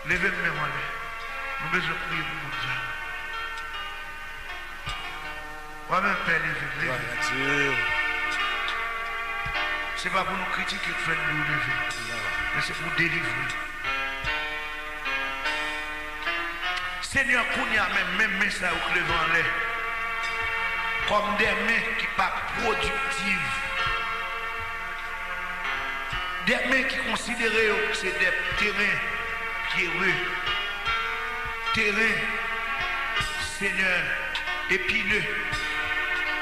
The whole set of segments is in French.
Levez-moi, nous besoin de prier pour nous. Moi-même, Père, levez. Ce n'est pas pour nous critiquer que faire nous lever, mais c'est pour délivrer. Seigneur, qu'on y a même mains ça au levant en l'air, comme des mains qui ne sont pas productives, des mains qui considèrent que c'est des terrains pierreux, terrain, Seigneur, épineux,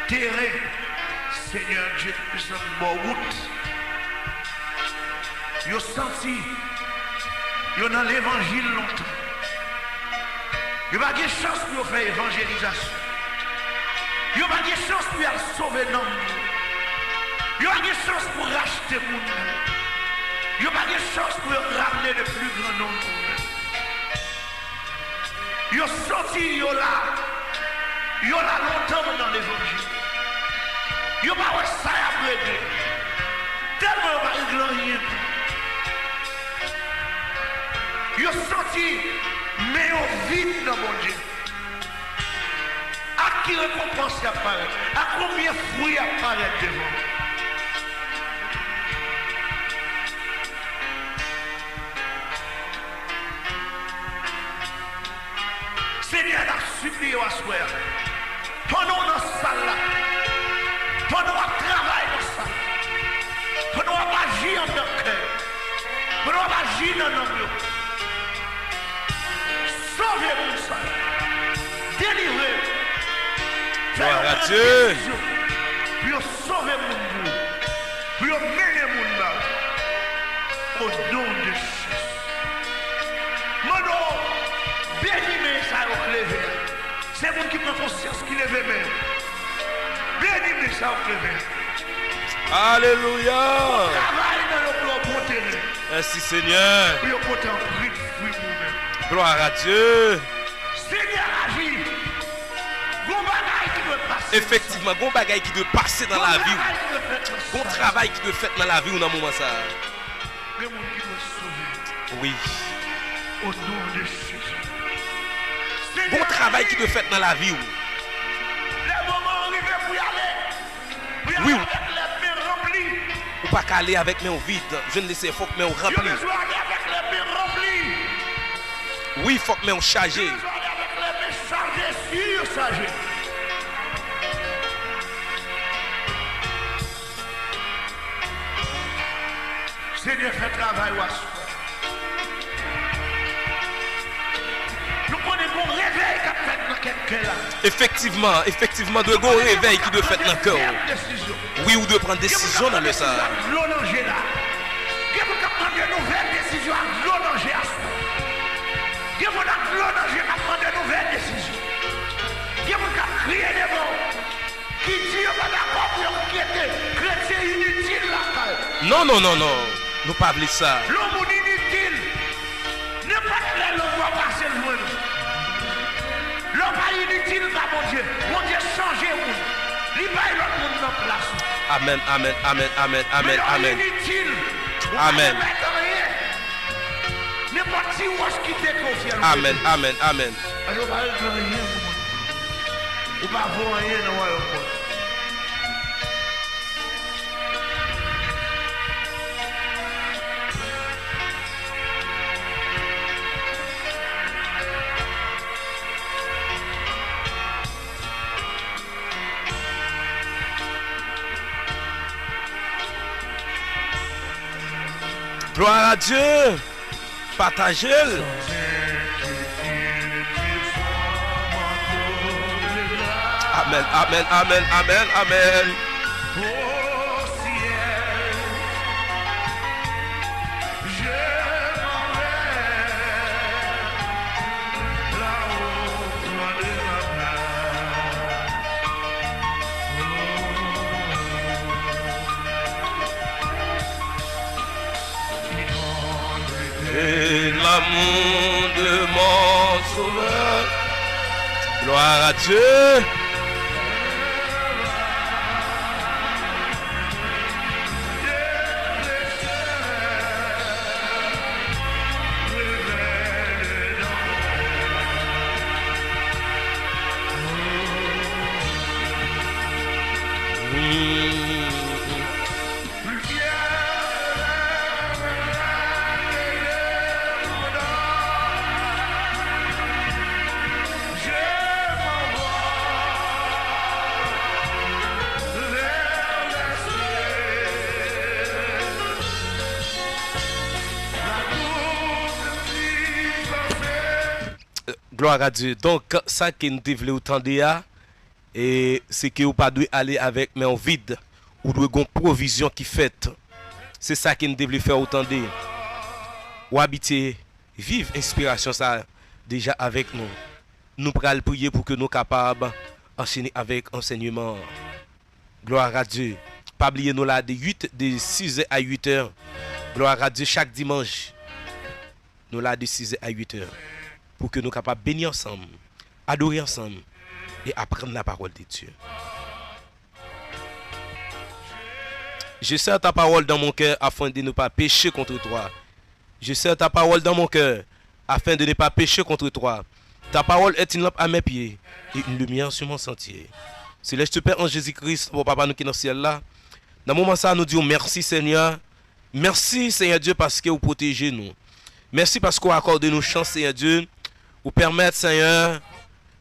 terrain, Seigneur Dieu, nous sommes bonne route. Ils ont senti, ils ont dans l'évangile longtemps. Ils n'ont pas de chance pour faire évangélisation. Ils n'ont pas de chance pour sauver l'homme. Ils n'ont pas de chance pour racheter le monde. Ils n'ont pas de chance pour ramener le plus grand nombre. Ils ont sorti, ils ont là longtemps dans l'évangile. Ils n'ont pas ça à régler. Tellement pas régler rien. Ils ont sorti, mais ils vite dans mon Dieu. À qui récompense apparaît? À combien de fruits apparaît devant? Seigneur a supplié à soir. Pendant nos salles là, pendant notre travail dans ça, pendant notre agir dans notre cœur, pendant notre agir dans nos lieux. Sauvez-nous ça. Délivrez. Gloire à Dieu. Pour sauver mon monde. Pour mener mon monde. Au nom de Jésus. Mon nom, bénis ça au lever. C'est vous qui prend conscience qui lève même. Bénis ça au lever. Alléluia. Travaille dans le bon terrain. Merci Seigneur. Pour porter un fruit pour nous-mêmes. Gloire à Dieu. Seigneur agit. Bon bagaille qui doit passer. Effectivement, bon bagaille qui doit passer dans la vie. Bon travail qui doit faire dans la vie ou dans le moment ça. Le monde qui doit sauver. Oui. Au nom de Jésus. Bon travail qui doit faire dans la vie. Le moment arrivé pour y aller. Pour y Oui. aller avec les mains remplies. Ou pas qu'aller avec mes vides. Je ne laisse pas que mes Il remplies. besoin d'aller avec les mains remplies. Oui, il faut que mes chargées. Il besoin d'aller avec les mains chargées, surchargées. Seigneur, fait travail ou assoir. Nous connaissons un réveil qui a fait dans quelqu'un là. Effectivement, de gros réveil qui doit faire dans le cœur. Oui, ou de prendre décision dans le ça. L'eau danger là. Qui vous prendre de nouvelles décisions à l'eau danger à soi. Qui vous a l'eau danger à prendre de nouvelles décisions. Qui vous a crié des mots. Qui dit pas d'accord pour inquiéter. Chrétien inutile là. Non. Nous pas parler ça. L'homme inutile. Ne pas que l'homme va passer le monde. L'homme pas inutile, pas mon Dieu. Mon Dieu, changez vous. Il va y l'autre monde dans place. Amen. Mais inutile. Amen. N'importe qui wash qui te confie. Amen. Alors, pas rien. Ou pas voir rien dans l'aéroport. Gloire à Dieu. Partagez-le. Amen. Au ciel, je m'en vais là-haut au coin de la mer. Et l'amour de mon sauveur. Gloire à Dieu. Gloire à Dieu. Donc, ça que nous devons entendre, et c'est que vous pas dû aller avec main vide, ou doit avoir une provision qui fait. C'est ça que nous devons faire autant de. Ou habiter, vivre inspiration ça déjà avec nous. Nous pourrons prier pour que nous soyons capables d'enchaîner avec enseignement. Gloire à Dieu. Pas oublier nous là de 6h à 8h. Gloire à Dieu chaque dimanche. Nous là de 6h à 8h. Pour que nous soyons capables de bénir ensemble, adorer ensemble et apprendre la parole de Dieu. Je serre ta parole dans mon cœur afin de ne pas pécher contre toi. Je serre ta parole dans mon cœur afin de ne pas pécher contre toi. Ta parole est une lampe à mes pieds et une lumière sur mon sentier. Céleste Père en Jésus-Christ, pour Papa nous qui est dans le ciel là. Dans le moment ça, nous disons merci Seigneur. Merci Seigneur Dieu parce que vous protégez nous. Merci parce que vous accordez nous chance Seigneur Dieu. Vous permettre Seigneur,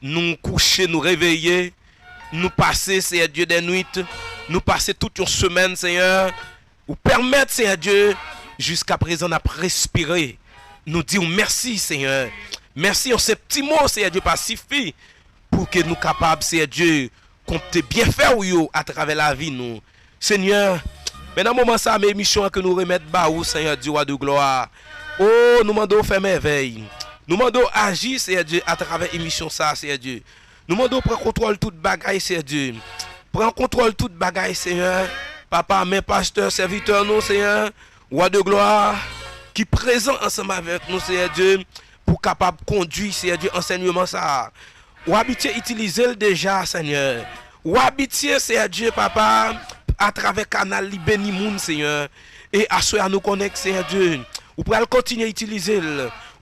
nous coucher, nous réveiller, nous passer Seigneur Dieu des nuits, nous passer toute une semaine Seigneur. Vous permettre Seigneur Dieu, jusqu'à présent n'a respirer. Nous disons merci Seigneur. Merci en ces petits mots Seigneur Dieu pacifique pour que nous capables Seigneur Dieu compter bien faire à travers la vie nous. Seigneur, mais dans le moment ça, mes missions que nous remettons bas où Seigneur Dieu roi de gloire. Oh, nous demandons faire merveille. Nous demandons agir Seigneur Dieu à travers l'émission ça Seigneur Dieu. Nous demandons prendre contrôle toute bagaille Seigneur Dieu. Prends contrôle toute bagaille Seigneur. Papa, mes pasteurs, serviteurs nous Seigneur, roi de gloire qui présent ensemble avec nous Seigneur Dieu pour capable conduire Seigneur Dieu enseignement ça. Ou habiter utiliser déjà Seigneur. Ou habiter Seigneur Dieu papa à travers canal li béni moun Seigneur et à nous connecter Seigneur Dieu. Ou pourrez continuer à utiliser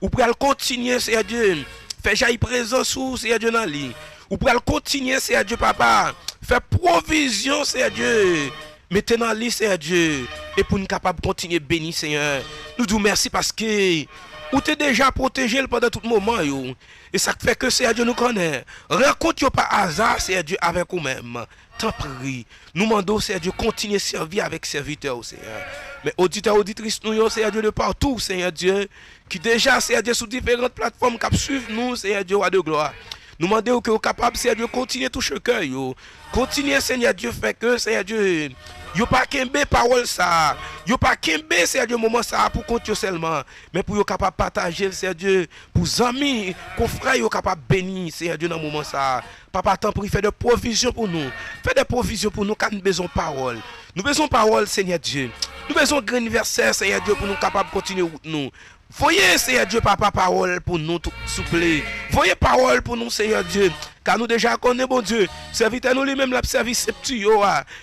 ou pourrez continuer Seigneur Dieu faire jaillir présence sous Seigneur Dieu dans lui. Ou pourrez continuer Seigneur Dieu papa faire provision Seigneur Dieu. Mettez dans lui Seigneur Dieu et pour nous capable continuer bénir Seigneur. Nous disons merci parce que ou t'es déjà protégé pendant tout moment yo. Et ça fait que Seigneur Dieu nous connaît. Rencontre pas hasard Seigneur Dieu avec vous-même. T'en prie. Nous demandons Seigneur Dieu continuer à servir avec serviteurs Seigneur. Mais auditeurs, auditrices nous Seigneur Dieu de partout Seigneur Dieu qui déjà Seigneur Dieu sur différentes plateformes qui suivent nous Seigneur Dieu roi de gloire. Nous demandons que vous capable Seigneur Dieu continuer toucher le cœur yo. Continuer Seigneur Dieu fait que Seigneur Dieu yo pas kembe parole ça. Yo pas kembe Seigneur Dieu moment ça pour compter seulement, mais pour yo capable partager Seigneur Dieu pour amis, confrères yo capable bénir Seigneur Dieu dans moment ça. Papa t'en prie fais des provisions pour nous. Fais des provisions pour nous quand nous besoin parole. Nous besoin parole Seigneur Dieu. Nous besoin grand anniversaire Seigneur Dieu pour nous capable continuer nous. Voyez Seigneur Dieu papa parole pour nous s'il vous plaît. Voyez parole pour nous Seigneur Dieu. Car nous déjà connaissons bon Dieu. Serviteur nous lui-même la service c'est petit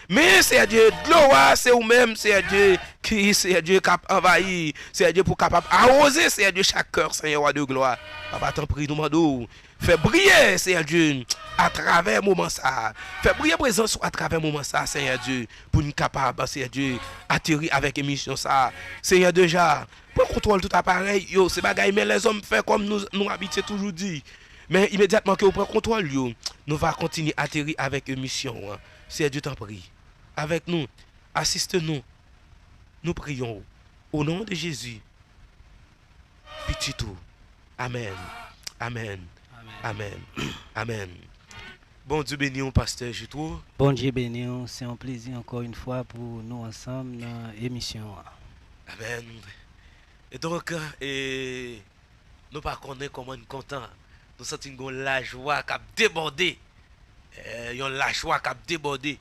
mais Seigneur Dieu, gloire c'est vous-même Seigneur Dieu qui Seigneur Dieu cap envahi, Seigneur Dieu pour capable arroser Seigneur Dieu chaque cœur Seigneur roi de gloire. Papa t'en prie nous demandons fais briller Seigneur Dieu à travers moment ça. Fais briller présence à travers moment ça Seigneur Dieu pour nous capable Seigneur Dieu atterrir avec émission ça. Seigneur déjà prends contrôle tout appareil yo, c'est bagaille mais les hommes font comme nous habitués toujours dit. Mais immédiatement que vous prenez contrôle, nous allons continuer à atterrir avec une mission. Seigneur Dieu t'en prie. Avec nous, assiste-nous. Nous prions au nom de Jésus. Petit tout. Amen. Amen. Amen. Amen. Bon Dieu béni, pasteur Juto. Bon Dieu béni, c'est un plaisir encore une fois pour nous ensemble dans l'émission. Amen. Et donc, nous ne connaissons pas comment nous comptons. Nous sentons la joie qui a débordé. La joie qui a débordé.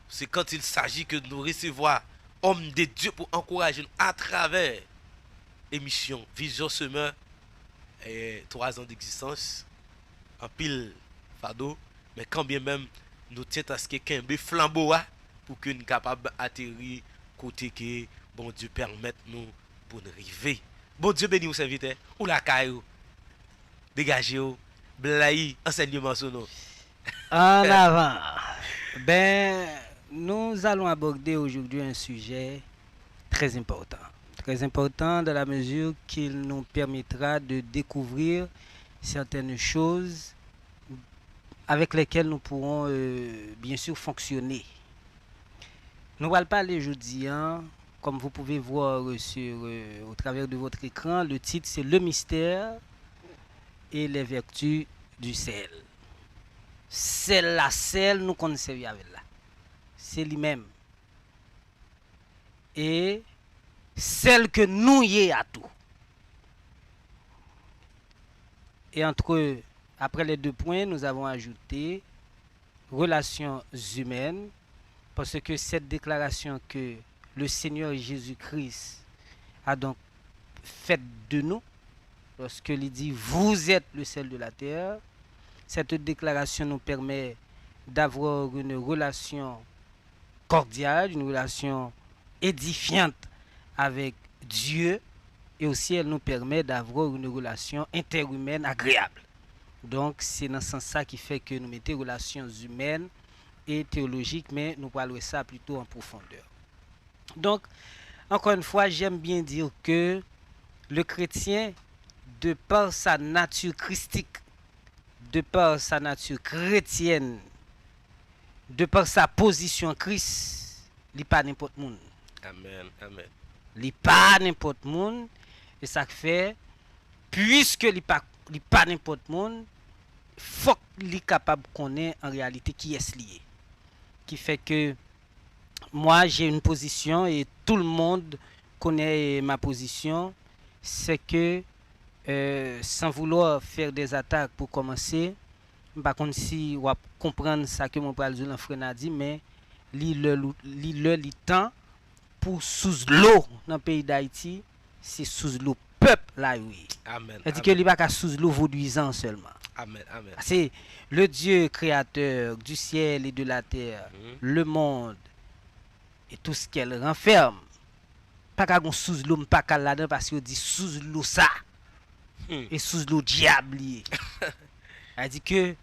C'est quand il s'agit que nous recevons hommes de Dieu pour encourager nous à travers l'émission Vision Semeur. 3 ans d'existence. En pile fardeau. Mais quand bien même, nous tenons à ce que Kembe flambeau pour que nous soyons capables d'atterrir côté que bon Dieu permette nous pour nous arriver. Bon Dieu béni vous serviteurs. Ou la caillou. Dégagez vous. Blaï, enseignement sur nous. En avant. Ben, nous allons aborder aujourd'hui un sujet très important. Très important dans la mesure qu'il nous permettra de découvrir certaines choses avec lesquelles nous pourrons bien sûr fonctionner. Nous allons parler aujourd'hui, comme vous pouvez voir au travers de votre écran, le titre c'est Le mystère et les vertus du sel. Sel la sel nous connaissons avec là. C'est lui-même. Et celle que nous y à tout. Et après les 2 points, nous avons ajouté relations humaines, parce que cette déclaration que le Seigneur Jésus-Christ a donc faite de nous, lorsqu'il dit « Vous êtes le sel de la terre », cette déclaration nous permet d'avoir une relation cordiale, une relation édifiante avec Dieu, et aussi elle nous permet d'avoir une relation interhumaine agréable. Donc c'est dans ce sens qui fait que nous mettons relations humaines et théologiques, mais nous parlerons ça plutôt en profondeur. Donc, encore une fois, j'aime bien dire que le chrétien, de par sa nature christique, de par sa nature chrétienne, de par sa position en Christ, il n'est pas n'importe monde. Amen, amen. Il n'est pas n'importe monde. Et ça fait, puisque il n'est pas n'importe monde, il faut qu'il est capable de connaître en réalité qui est lié. Qui fait que moi, j'ai une position et tout le monde connaît ma position. C'est que, sans vouloir faire des attaques pour commencer, par contre, si on va comprendre ça que mon père Zulin a dit, mais le temps pour sous l'eau dans le pays d'Haïti, c'est sous l'eau peuple là, oui. Amen. C'est-à-dire que il n'y a pas sous l'eau vaudouisant seulement. Amen, amen. C'est le Dieu créateur du ciel et de la terre, le monde et tout ce qu'elle renferme. Pas qu'à gon sous l'eau, pas qu'à là-dedans parce qu'il dit sous l'eau ça. Et sous l'eau diable. Elle dit que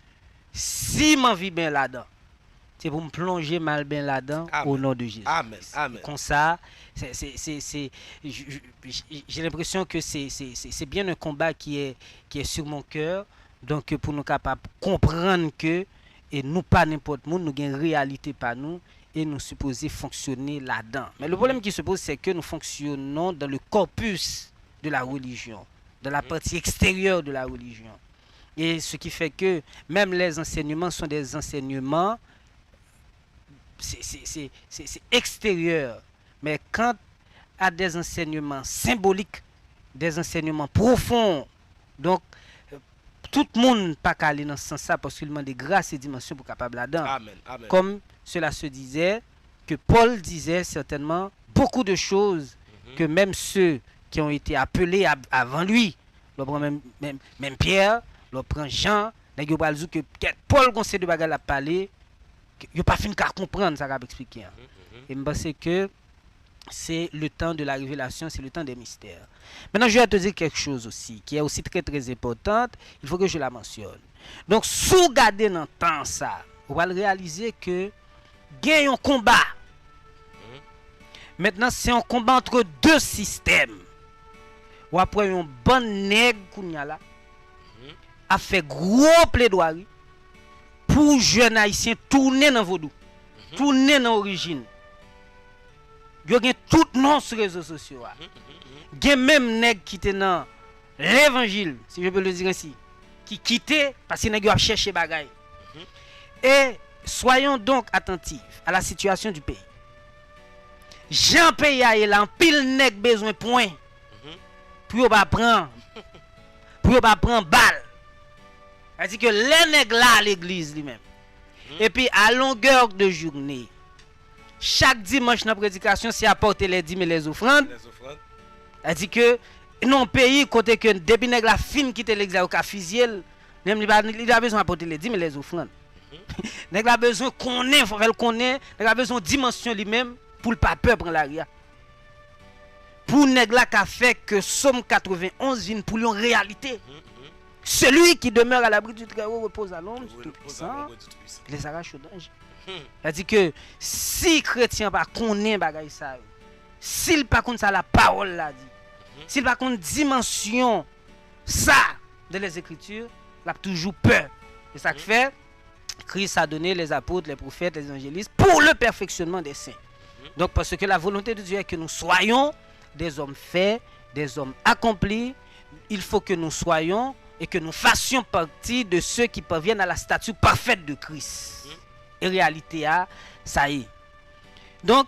si m'en vis bien là-dedans, c'est pour me plonger mal bien là-dedans au nom de Jésus. Amen, amen. Comme ça, j'ai l'impression que c'est bien un combat qui est sur mon cœur. Donc pour nous capables de comprendre que et nous pas n'importe monde, nous avons une réalité par nous et nous supposons fonctionner là-dedans. Mais le problème qui se pose, c'est que nous fonctionnons dans le corpus de la religion, dans la partie extérieure de la religion. Et ce qui fait que même les enseignements sont des enseignements c'est extérieur. Mais quant à des enseignements symboliques, des enseignements profonds, donc tout le monde pas aller dans ce sens-là parce qu'il demande des grâces et dimensions pour capable là-dedans. Amen, amen. Comme cela se disait, que Paul disait certainement beaucoup de choses que même ceux qui ont été appelés avant lui, l'on prend même Pierre, l'on prend Jean, que Paul conseille de bagarre à parler, il pas fini qu'à comprendre ça qu'a expliqué. Et je pense que c'est le temps de la révélation, c'est le temps des mystères. Maintenant, je vais te dire quelque chose aussi, qui est aussi très très importante, il faut que je la mentionne. Donc, sous garder dans le temps ça, on va réaliser que il y a un combat. Maintenant, c'est un combat entre deux systèmes. Ou après, un bon nègre là a fait gros plaidoirie pour jeunes haïtiens tourner dans vaudou, tourner dans l'origine. Il y a tout nom sur les réseaux sociaux. Il y a même nèg qui étaient dans l'évangile, si je peux le dire ainsi, qui quittait parce qu'ils ont cherché bagaille. Et soyons donc attentifs à la situation du pays. Jean pays a là, pile nèg besoin point pour pas prendre balle. C'est-à-dire que les nègres là à l'église lui-même. Et puis à longueur de journée, chaque dimanche dans la prédication, c'est apporter les dîmes et les offrandes. C'est-à-dire que non pays côté que depuis nègre la fin quitter l'église au cafiziel, même il a besoin d'apporter les dîmes et les offrandes. Nègre a besoin qu'on ait, faut faire connaître, nègre a besoin de dimension lui-même pour le pas peur prendre l'arrière. Pour nègre là qu'a fait que Somme 91 vienne pour une réalité. Celui qui demeure à l'abri du Très-Haut repose à l'ombre du Tout-Puissant. Les arrache au danger. C'est-à-dire que si chrétien pas connaît bagay ça, s'il pas connaît ça la parole l'a dit, s'il pas connaît dimension ça de les Écritures, il a toujours peur. Et ça que fait Christ a donné les apôtres, les prophètes, les évangélistes pour le perfectionnement des saints. Donc parce que la volonté de Dieu est que nous soyons des hommes faits, des hommes accomplis, il faut que nous soyons et que nous fassions partie de ceux qui parviennent à la stature parfaite de Christ. Et réalité, ça y est. Donc,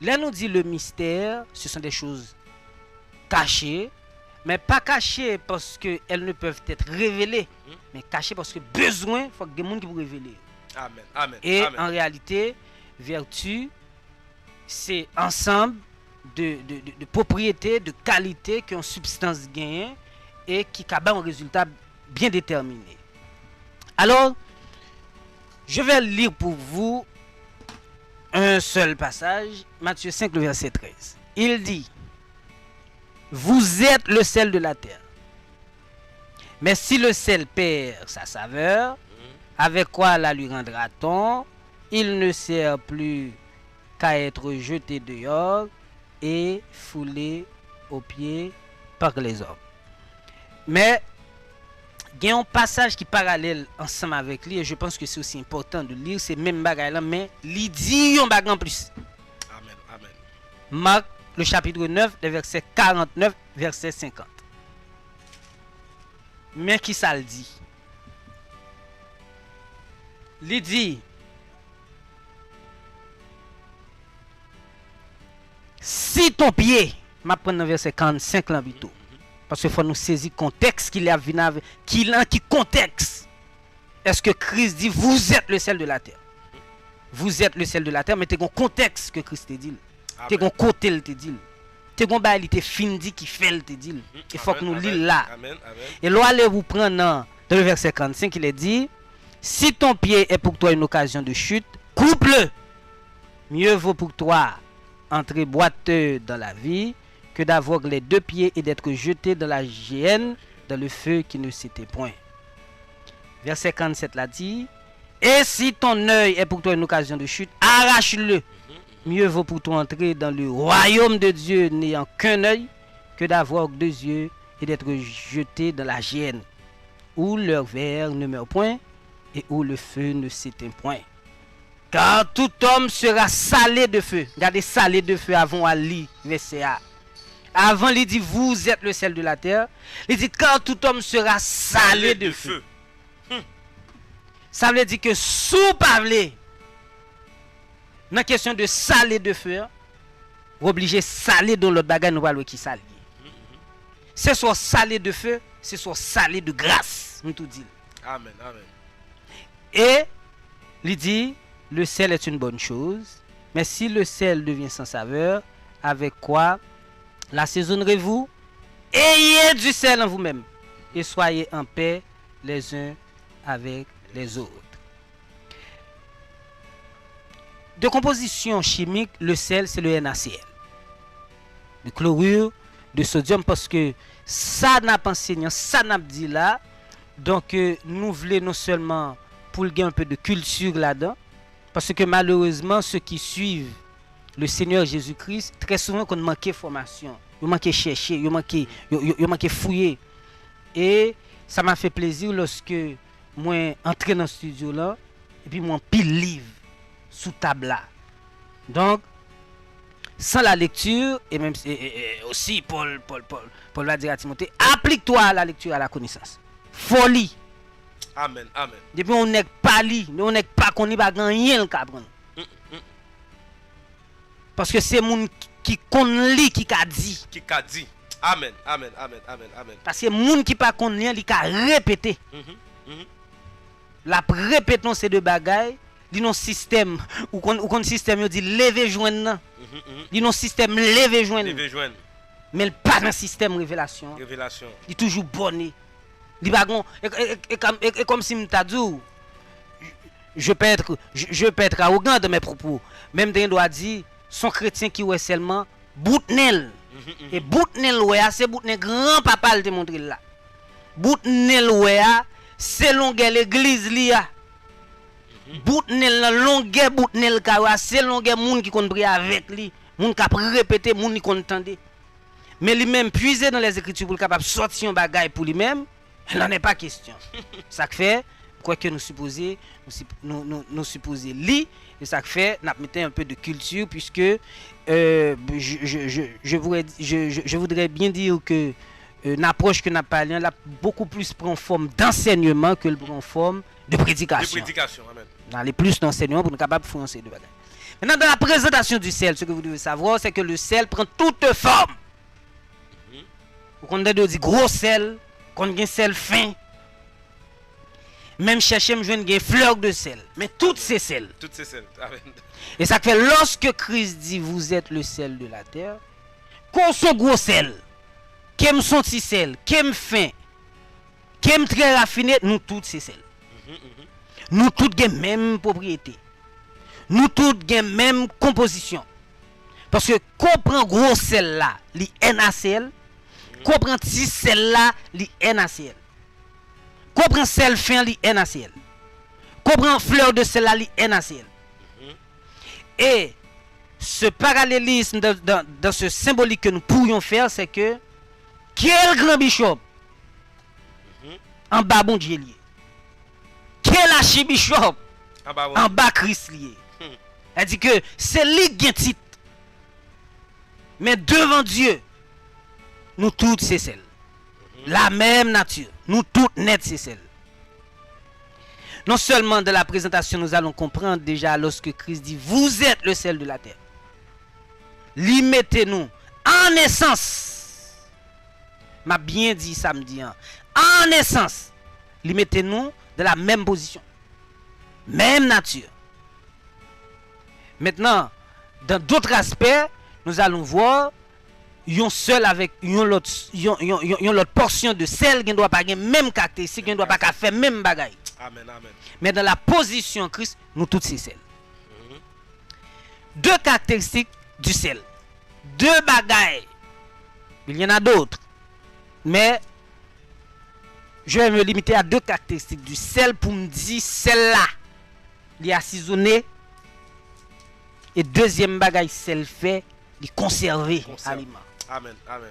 là nous dit le mystère, ce sont des choses cachées, mais pas cachées parce qu'elles ne peuvent être révélées, mais cachées parce que besoin, il faut que des gens qui vous révéler. Amen. Amen. Et Amen. en réalité, vertu, c'est ensemble de propriétés, de qualités qui ont substance gagnée et qui cabent un résultat bien déterminé. Alors, je vais lire pour vous un seul passage, Matthieu 5, le verset 13. Il dit, vous êtes le sel de la terre. Mais si le sel perd sa saveur, avec quoi la lui rendra-t-on? Il ne sert plus qu'à être jeté dehors et foulé aux pieds par les hommes. Mais il y a un passage qui est parallèle ensemble avec lui et je pense que c'est aussi important de lire ces mêmes bagages là, mais il dit un bagage en plus. Amen. Amen. Marc, le chapitre 9, le verset 49, verset 50. Mais qui ça le dit? Il dit, si ton pied, je prends le verset 45 là plutôt, parce qu'il faut nous saisir le contexte qu'il a venu, qui contexte. Est-ce que Christ dit, vous êtes le sel de la terre? Vous êtes le sel de la terre, mais tu as un contexte que Christ te dit. Tu as un côté il te dit. Tu as un bail il te fin dit qui fait il te dit. Il faut que nous lisons là. Amen. Amen. Et là, allez vous prendre dans le verset 45, il est dit, si ton pied est pour toi une occasion de chute, coupe-le. Mieux vaut pour toi entrer boiteux dans la vie que d'avoir les deux pieds et d'être jeté dans la géhenne, dans le feu qui ne s'éteint point. Verset 47 l'a dit, et si ton œil est pour toi une occasion de chute, arrache-le. Mieux vaut pour toi entrer dans le royaume de Dieu n'ayant qu'un œil que d'avoir deux yeux et d'être jeté dans la géhenne, où leur verre ne meurt point et où le feu ne s'éteint point. Car tout homme sera salé de feu. Regardez, salé de feu avant à lire verset A. Avant, il dit, vous êtes le sel de la terre. Il dit, car tout homme sera salé de feu. Ça veut dire que sous parler, dans la question de salé de feu, vous obligez saler dans l'autre bagage, nous parlons qui salé. C'est soit salé de feu, c'est soit salé de grâce. Nous tout dit. Amen. Amen. Et il dit, le sel est une bonne chose, mais si le sel devient sans saveur, avec quoi l'assaisonnerez-vous? Ayez du sel en vous-même et soyez en paix les uns avec les autres. De composition chimique, le sel, c'est le NaCl. Le chlorure de sodium, parce que ça n'a pas enseigné, ça n'a pas dit là. Donc, nous voulons non seulement pour gagner un peu de culture là-dedans, parce que malheureusement, ceux qui suivent le Seigneur Jésus-Christ, très souvent, qu'on manque de formation, ils manquent chercher, ils manquent fouiller. Et ça m'a fait plaisir lorsque moi entré dans le studio là, et puis moi pile livre sous table là. Donc, sans la lecture, et même aussi Paul va dire à Timothée, applique-toi à la lecture, à la connaissance. Folie. Amen. Amen. Depuis on n'est pas li, on n'est pas qu'on n'y va gagner le cadre. Parce que c'est moun qui connaît li qui a dit. Qui a dit. Amen. Amen. Amen. Amen. Amen. Parce que moun qui pas connaît li qui a répété. La répétons ces deux bagailles, li non système ou kon système yo dit lever joindre. Li non système lever joindre. Lever joindre. Mais il pas dans système révélation. Révélation. Il toujours bonné. Il bagon et comme si m'ta dit je peux être arrogant dans mes propos. Même d'un doit dire son chrétien qui ouais seulement boutnel. Et boutnel ouais c'est boutnel grand papa le te montrer là. Boutnel ouais c'est longueur l'église li a. Boutnel longueur boutnel ka c'est longueur moun qui kon prier avec lui, moun qui répéter, moun qui kon tande. Mais lui même puiser dans les écritures pour capable sortir un bagage pour lui même. Il n'en est pas question. Ça fait, quoi que nous supposer li, et ça fait, nous mettons un peu de culture, puisque je voudrais bien dire que une approche que nous parlons là beaucoup plus prend forme d'enseignement que le prend forme de prédication. De prédication, amen. Dans les plus d'enseignement pour nous capables de faire ces deux bagages. Maintenant, dans la présentation du sel, ce que vous devez savoir, c'est que le sel prend toute forme. Vous avez dit gros sel, qu'on a un sel fin. Même chercher, je une fleur de sel. Mais toutes ces sels. Toutes ces sels, amen. Et ça fait lorsque Christ dit vous êtes le sel de la terre, qu'on soit gros sel, qu'aime son petit sel, qu'aime fin, qu'aime très raffiné, nous toutes ces sels. Nous toutes avons même propriété. Nous toutes avons même composition. Parce que qu'on prend gros sel là, li NaCl, qu'on prend petit sel là, li NaCl. Qu'on prend sel fin, li NaCl. Qu'on prend fleur de sel là, li NaCl. Et ce parallélisme dans ce symbolique que nous pourrions faire, c'est que quel grand bishop en bas bon Dieu lié. Quel archibishop en bas Christ lié. Elle dit que c'est lui qui a titre. Mais devant Dieu, nous toutes c'est celles. La même nature. Nous toutes nettes c'est celles. Non seulement de la présentation, nous allons comprendre déjà lorsque Christ dit vous êtes le sel de la terre. Mettez-nous en essence. M'a bien dit samedi. En essence. Mettez-nous de la même position. Même nature. Maintenant, dans d'autres aspects, nous allons voir yon seul avec yon l'autre portion de sel qui ne doit pas avoir même caractéristique, qui ne doit pas faire même bagaille. Amen, amen. Mais dans la position Christ, nous tous ces sel. Deux caractéristiques du sel. Deux bagailles. Il y en a d'autres. Mais je vais me limiter à deux caractéristiques du sel pour me dire celle-là, il est assaisonné. Et deuxième bagaille, sel fait, il est conservé aliment. Amen, amen.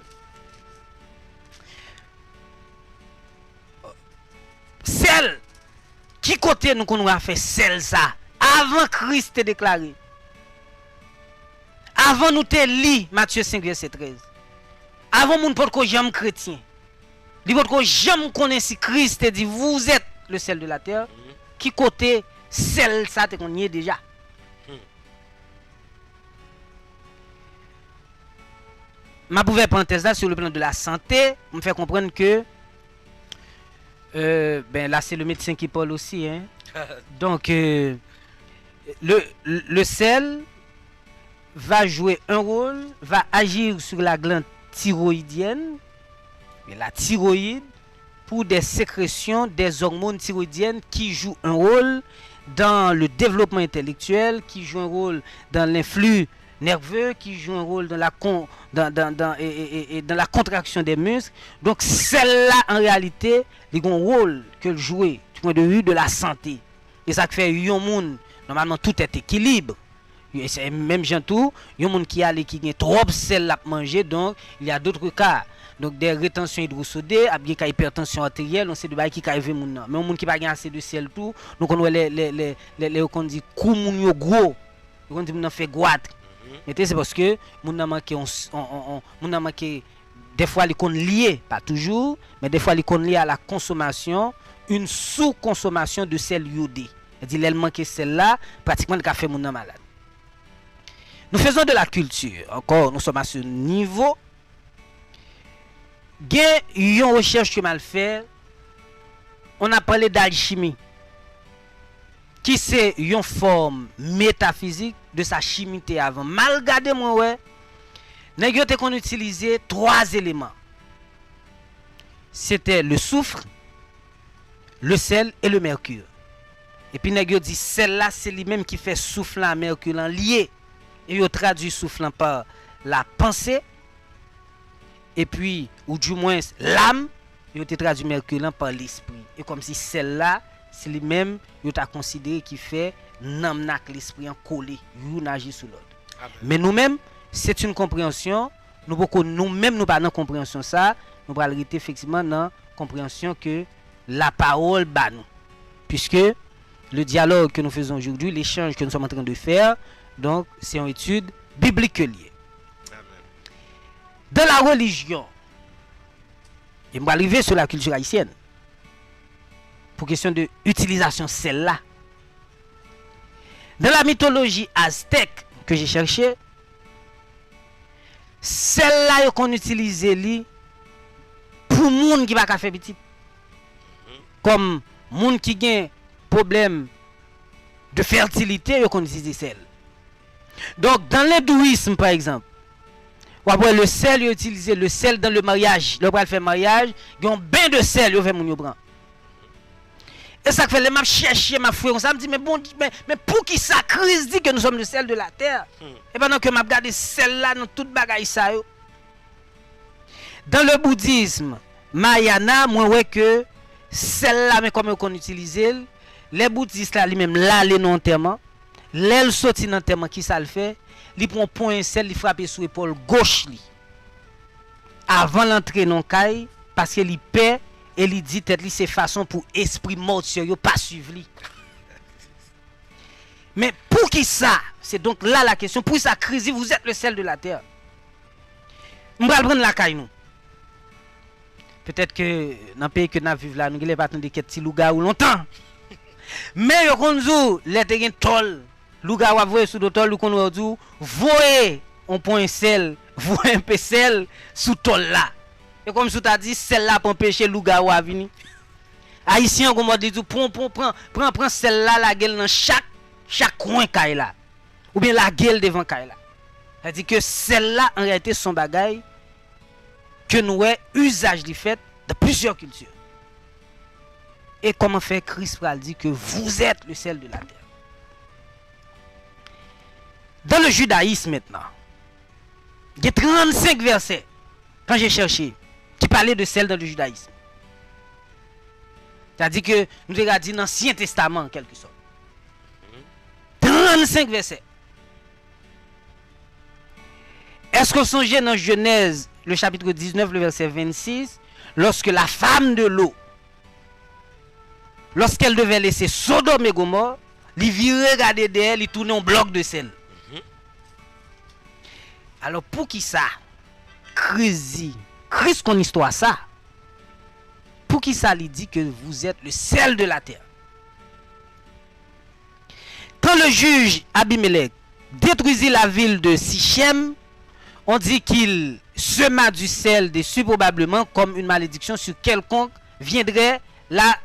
Sel, qui côté nous qu'on a fait sel ça? Avant Christ te déclaré. Avant nous te lit Matthieu 5, verset 13. Avant nous ne que j'aime chrétien. Il faut que j'aime connaître si Christ te dit vous êtes le sel de la terre. Qui côté sel ça te qu'on y est déjà. Ma pouvais parenthèse là sur le plan de la santé, me fait comprendre que ben là c'est le médecin qui parle aussi hein. Donc le sel va jouer un rôle, va agir sur la glande thyroïdienne, et la thyroïde pour des sécrétions des hormones thyroïdiennes qui jouent un rôle dans le développement intellectuel, qui jouent un rôle dans l'influx nerveux, qui joue un rôle dans la dans la contraction des muscles. Donc celle-là en réalité, il a un rôle que jouer du point de vue de la santé. Et ça fait un monde normalement tout est équilibre. C'est même tout, il y a un monde qui a trop de sel à manger, donc il y a d'autres cas. Donc des rétentions hydrosodées, des hypertension artérielle, on sait de bail qui arrive moun. Mais un monde qui pas assez de sel tout, donc on voit les on dit kou moun yo gros. On dit moun fait goitre. Et c'est parce que moun a manqué des fois les kon lié, pas toujours, mais des fois les kon lié à la consommation, une sous-consommation de sel iodé. C'est-à-dire elle manque celle-là, pratiquement le café moun malade. Nous faisons de la culture. Encore, nous sommes à ce niveau. Il y a une recherche que mal fait. On a parlé d'alchimie. Qui c'est une forme métaphysique de sa chimie avant. Mal gardé moi ouais. Nous avons utilisé 3 éléments. C'était le soufre, le sel et le mercure. Et puis nous avons dit celle-là c'est lui-même qui fait souffle à mercure lié. Et il traduit soufflant par la pensée, et puis, ou du moins l'âme, il a traduit mercure par l'esprit. Et comme si celle-là, c'est lui-même, il a considéré qui fait n'amnak l'esprit en collé, il agit sur l'autre. Mais nous-mêmes, c'est une compréhension, nous-mêmes, nous pas dans compréhension ça, nous allons arrêter effectivement dans compréhension que la parole bat nous. Puisque le dialogue que nous faisons aujourd'hui, l'échange que nous sommes en train de faire, donc, c'est une étude biblique liée. Dans la religion, Et je vais arriver sur la culture haïtienne. Pour question de utilisation celle-là. Dans la mythologie aztèque que j'ai cherché, celle-là qu'on utilise pour moun qui va faire petit. Comme moun qui a problème de fertilité, qu'on utilise celle. Donc dans l'hindouisme par exemple, le sel est utilisé, le sel dans le mariage. Le bral fait mariage, il y a un bain de sel, il fait moun yo prend. Et ça fait les m'a chercher ma frère, ça me dit mais bon mais pour qui ça Christ dit que nous sommes le sel de la terre. Et pendant que m'a regardé sel là dans toute bagaille ça yo. Dans le bouddhisme, Mahayana, moi ouais que celle-là mais comme on utilise les bouddhistes là lui-même là les non enterrement, l'aile sorti dans enterrement qui ça le fait, il prend point sel, il frappe sur l'épaule gauche li. Avant l'entrée non caille parce que il paie et il dit tête li c'est façon pour esprit mort sur yo pas suivre li. Mais pour qui ça? C'est donc là la question, pour ça crise vous êtes le sel de la terre. On va prendre la caille nous. Peut-être que dans le pays que nous vivons là, nous n'avons pas attendu que petit louga ou longtemps. Mais yo konzo, les te gen tol, louga wa voye sous tol, ou qu'on dit voye on point sel, voye un peu sel sous tol là. Et comme sous t'a dit sel là pour empêcher louga wa venir. Haïtien comme on dit prend sel là la gueule dans chaque coin kay là. Ou bien la gueule devant kay là. C'est-à-dire que sel là en réalité son bagaille que nous avons usage du fait de plusieurs cultures. Et comment fait Christ dit que vous êtes le sel de la terre. Dans le judaïsme maintenant, il y a 35 versets, quand j'ai cherché, qui parlaient de sel dans le judaïsme. C'est-à-dire que nous avons dit dans l'Ancien Testament en quelque sorte. 35 versets. Est-ce qu'on songeait dans Genèse, le chapitre 19, le verset 26, lorsque la femme de l'eau, lorsqu'elle devait laisser Sodome et Gomorrhe, il virait regarder d'elle, il tournait un bloc de sel. Alors pour qui ça? Christ qu'on histoire ça. Pour qui ça lui dit que vous êtes le sel de la terre? Quand le juge Abimelech détruisit la ville de Sichem, on dit qu'il sema du sel dessus probablement comme une malédiction sur quelconque viendrait la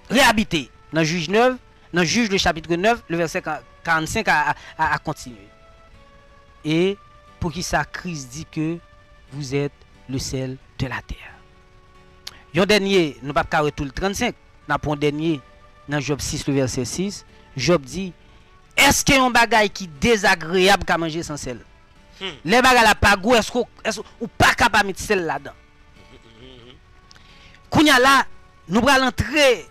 réhabiter. Dans Juge 9, dans Juge le chapitre 9, le verset 45 à continuer. Et pour qui ça Christ dit que vous êtes le sel de la terre. Yon dernier, nous ne pouvons pas tout le 35, nous avons un dernier dans Job 6, le verset 6. Job dit, est-ce qu'il y a un bagage qui est désagréable qu'à manger sans sel? Les bagages la pas goût, est-ce ou pas capable de mettre sel là-dedans? Kounya là, nous allons entrer.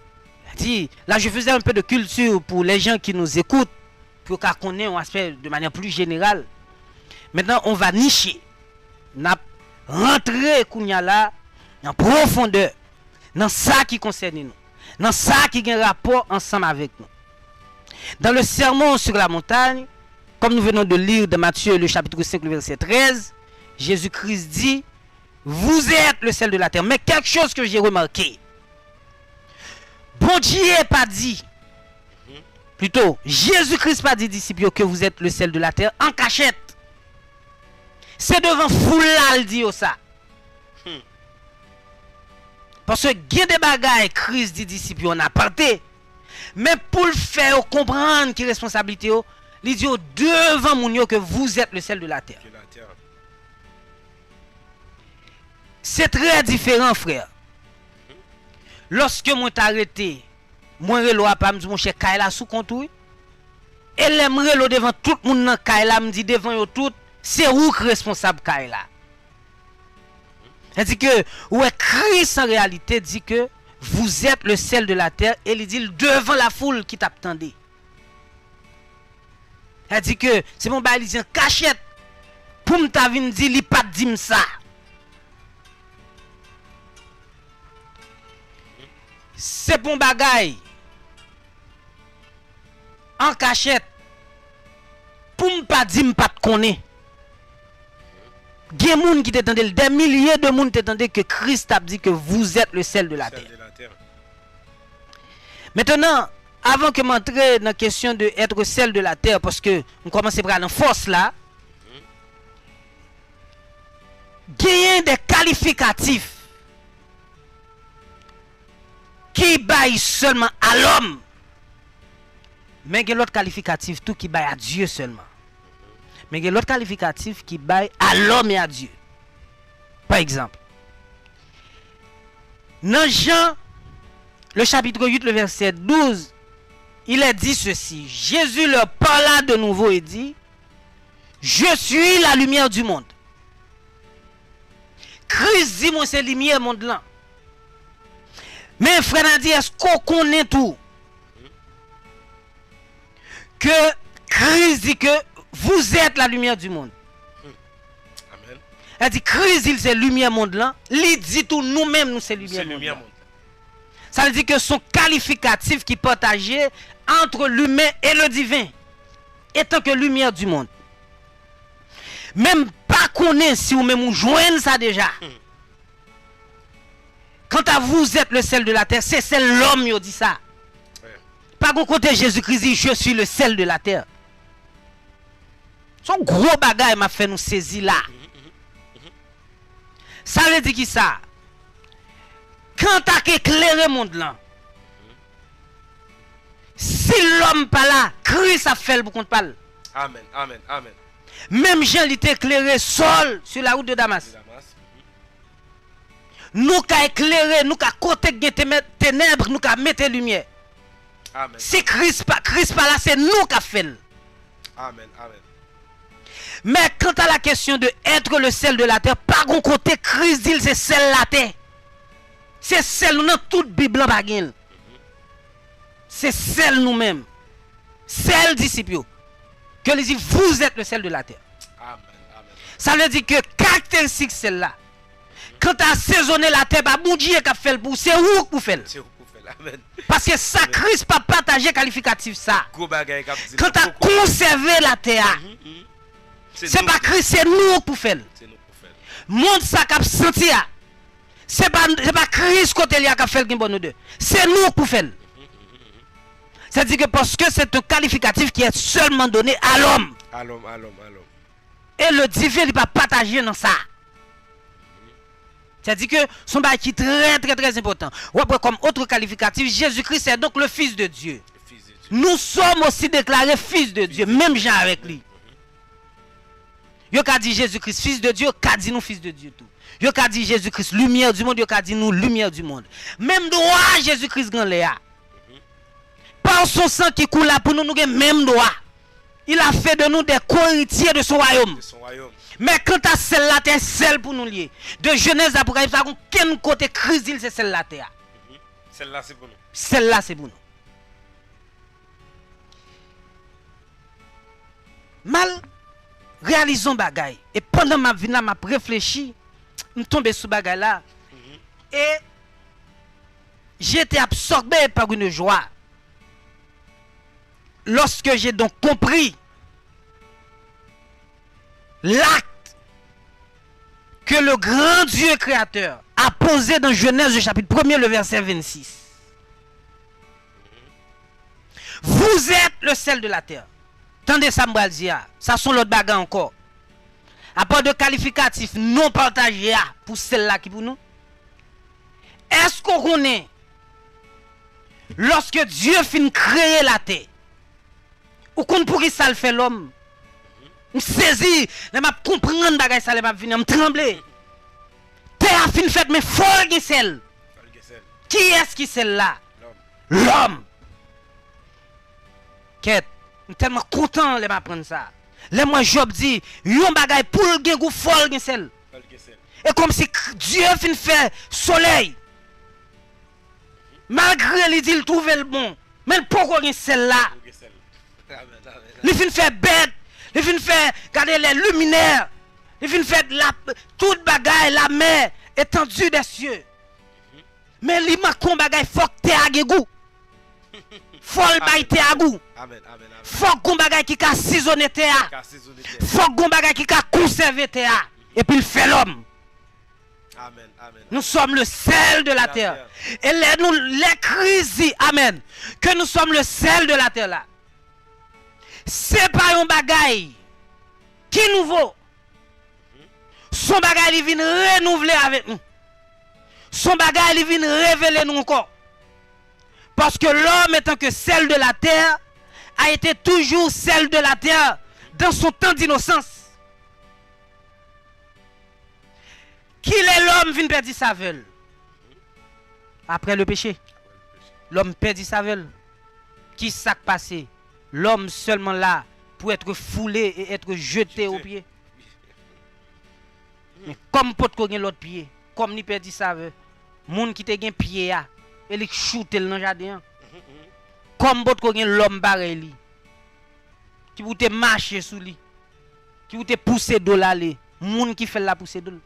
Là, je faisais un peu de culture pour les gens qui nous écoutent, pour qu'on connaisse un aspect de manière plus générale. Maintenant, on va nicher. On a rentré Kounya là en profondeur dans ça qui concerne nous, dans ça qui a un rapport ensemble avec nous. Dans le sermon sur la montagne, comme nous venons de lire de Matthieu le chapitre 5 le verset 13, Jésus-Christ dit, vous êtes le sel de la terre. Mais quelque chose que j'ai remarqué, bon Dieu n'a pas dit, plutôt Jésus-Christ pas dit disciples que vous êtes le sel de la terre en cachette. C'est devant foule là il dit ça. Parce que il y a des bagailles Christ dit disciples en aparté. Mais pour le faire comprendre qui responsabilité il dit devant moun que vous êtes le sel de la terre. C'est très différent frère. Lorsque moi t'arrêté, moi relo a pas me dit mon cher Kaila sous contour. Et l'aimerait le devant tout le monde dans Kaila me dit devant yo tout, c'est vous responsable Kaila. C'est-à-dire que ouais Christ en réalité dit que vous êtes le sel de la terre et il dit devant la foule qui t'attendait. Elle dit que c'est mon bail, il dit en cachette. Pour me ta vin dit, il pas dit ça. C'est bon bagay. En cachette. Pour me pas dire, pas te connaître. Il y a des gens qui t'entendent, des milliers de monde t'entendent que Christ a dit que vous êtes le sel de la terre. Maintenant, avant que m'entre dans la question de être sel de la terre, parce que on commence à prendre en force là, il y a des qualificatifs qui baillent seulement à l'homme, mais il y a l'autre qualificatif tout qui baille à Dieu seulement. Mais il y a l'autre qualificatif qui baille à l'homme et à Dieu. Par exemple, dans Jean, le chapitre 8, le verset 12, il est dit ceci. Jésus leur parla de nouveau et dit, je suis la lumière du monde. Christ dit, moi c'est la lumière du monde là. Mais frère a dit, est-ce qu'on connaît tout? Que Christ dit que vous êtes la lumière du monde. Amen. Elle dit, Christ dit c'est la lumière du monde là. Il dit tout, nous-mêmes, nous c'est la lumière du monde. Ça veut dire que son qualificatif qui partagé entre l'humain et le divin, étant que lumière du monde. Même pas connaître si vous même joignez ça déjà. Quant à vous êtes le sel de la terre, c'est celle l'homme qui dit ça. Pas qu'on côté Jésus-Christ dit je suis le sel de la terre. Son gros bagage m'a fait nous saisir là. Ça veut dire qui ça? Quand t'as éclairé le monde là, si l'homme pas là, Christ a fait le pour qu'on parle. Amen, amen, amen. Même Jean il était éclairé seul sur la route de Damas. Nous qu'a éclairé, nous qu'a côté ténèbres, nous qu'a mettre lumière. Amen. Si Christ pas là, c'est nous qu'a fait. Amen, amen. Mais quant à la question de être le sel de la terre, par contre côté Christ dit c'est sel la terre. C'est celle nous dans toute Bible en baguille. C'est celle nous-mêmes. Celle disciples. Que les dit vous êtes le sel de la terre. Amen, amen. Ça veut dire que caractéristique celle-là. Quand tu as assaisonné la terre, bah bon Dieu qui a fait le pour, c'est où pour faire. C'est où pour faire. Amen. Parce que ça Christ pas partager qualificatif ça. Gros bagaille qu'a dit. Quand tu as conservé la terre, c'est pas Christ, c'est nous pour faire. C'est nous pour faire. Monde ça qu'a senti. C'est pas Christ côté li a fait le bon nous deux. C'est nous pour faire. C'est-à-dire que parce que c'est un qualificatif qui est seulement donné à l'homme. À l'homme, à l'homme, à l'homme. Et le divin il va partager dans ça. C'est-à-dire que son bail qui est très très très important. Ou après comme autre qualificatif, Jésus-Christ est donc le Fils de Dieu. Le Fils de Dieu. Nous sommes aussi déclarés Fils de Dieu, même Jean avec lui. Yo qu'a dit Jésus-Christ Fils de Dieu, qu'a dit nous Fils de Dieu tout. Yo qu'a dit Jésus-Christ lumière du monde, yo qu'a dit nous lumière du monde. Même droit Jésus-Christ grand léa. Par son sang qui coule là pour nous nous même droit. Il a fait de nous des co-héritiers de son royaume. De son royaume. Mais quant à celle-là, c'est celle pour nous lier. De Genèse à Apocalypse, ça compte quel côté Christ c'est celle-là terre. Celle-là c'est pour nous. Celle-là c'est pour nous. Mal réalisons bagaille. Et pendant ma vie là, m'a réfléchi, je suis tombé sous bagaille là. Et j'ai été absorbé par une joie. Lorsque j'ai donc compris l'acte que le grand Dieu créateur a posé dans Genèse chapitre 1er, le verset 26. Vous êtes le sel de la terre. Tendez ça, Mbalzia. Ça sont l'autre bagarre encore. À part de qualificatifs non partagés pour celle-là qui pour nous. Est-ce qu'on connaît lorsque Dieu finit créer la terre? Ou qu'on pour qui ça le fait l'homme? Je saisis, je comprends bagay ça, je venir me trembler. Terre a fin fait mais folle qui celle. Qui est-ce qui celle là? L'homme. Quête, je suis tellement content de m'apprendre ça. Là moi Job dit, yon bagay pour le gen goût folle qui celle. Et comme si Dieu fin fait soleil. Malgré lui dit il trouve le bon, mais pourquoi gen celle là? Il fin fait bête. Il fin fait garder les luminaires. Il fin fait toute bagaille, la mer, étendue des cieux. Mais il m'a con bagaille, faut que tu aies goût. Faut que tu aies goût. Faut que tu bagaille qui a saisonné terre. Faut que tu bagaille qui a conservé terre. Et puis il fait l'homme. Amen. Amen. Nous sommes le sel de la terre. Et les crises, amen, que nous sommes le sel de la terre là. C'est pas un bagaille qui nouveau. Son bagaille il vient renouveler avec nous. Son bagaille il vient révéler nous encore. Parce que l'homme étant que sel de la terre a été toujours sel de la terre dans son temps d'innocence. Qui est l'homme vient perdre sa veule? Après le péché. L'homme perdit sa veule. Qui s'est passé? L'homme seulement là pour être foulé et être jeté au pied. Mais comme pour te l'autre pied, comme ni perdit sa veule, moun qui te gen pied a, et li chute dans jardin. Comme pour te l'homme pareil li. Qui vous te marcher sous lui. Qui vous te pousser de l'aller. Moun qui fait la pousser de.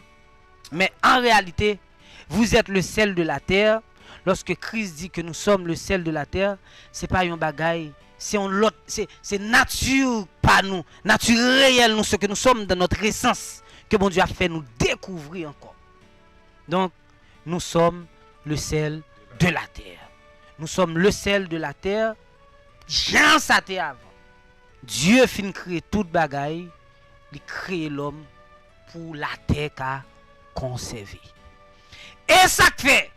Mais en réalité, vous êtes le sel de la terre. Lorsque Christ dit que nous sommes le sel de la terre, c'est pas un bagaille, c'est nature pas nous, nature réelle nous, ce que nous sommes dans notre essence, que bon Dieu a fait nous découvrir encore. Donc, nous sommes le sel de la terre. Nous sommes le sel de la terre. Jean sa terre avant. Dieu fin créer toute bagaille, il crée l'homme pour la terre qu'a conservé. Et ça fait,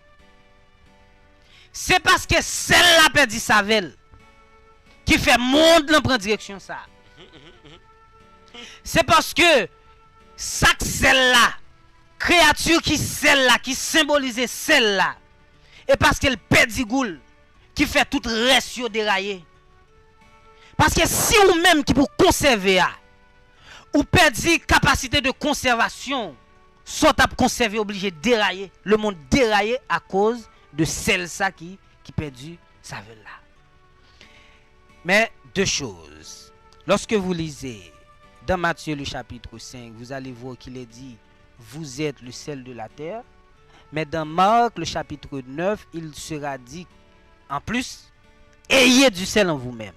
c'est parce que celle-là perdu sa veille qui fait monde dans prendre direction ça. C'est parce que chaque celle-là, créature qui celle-là, qui symbolise celle-là, et parce qu'elle perdit goule, qui fait tout reste déraillé. Parce que si ou même qui pour conserver, ou perdit capacité de conservation, soit à conserver obligé de dérailler. Le monde déraillé à cause de celle-là qui perdu sa veille là. Mais deux choses. Lorsque vous lisez dans Matthieu le chapitre 5, vous allez voir qu'il est dit vous êtes le sel de la terre. Mais dans Marc le chapitre 9, il sera dit en plus ayez du sel en vous-même.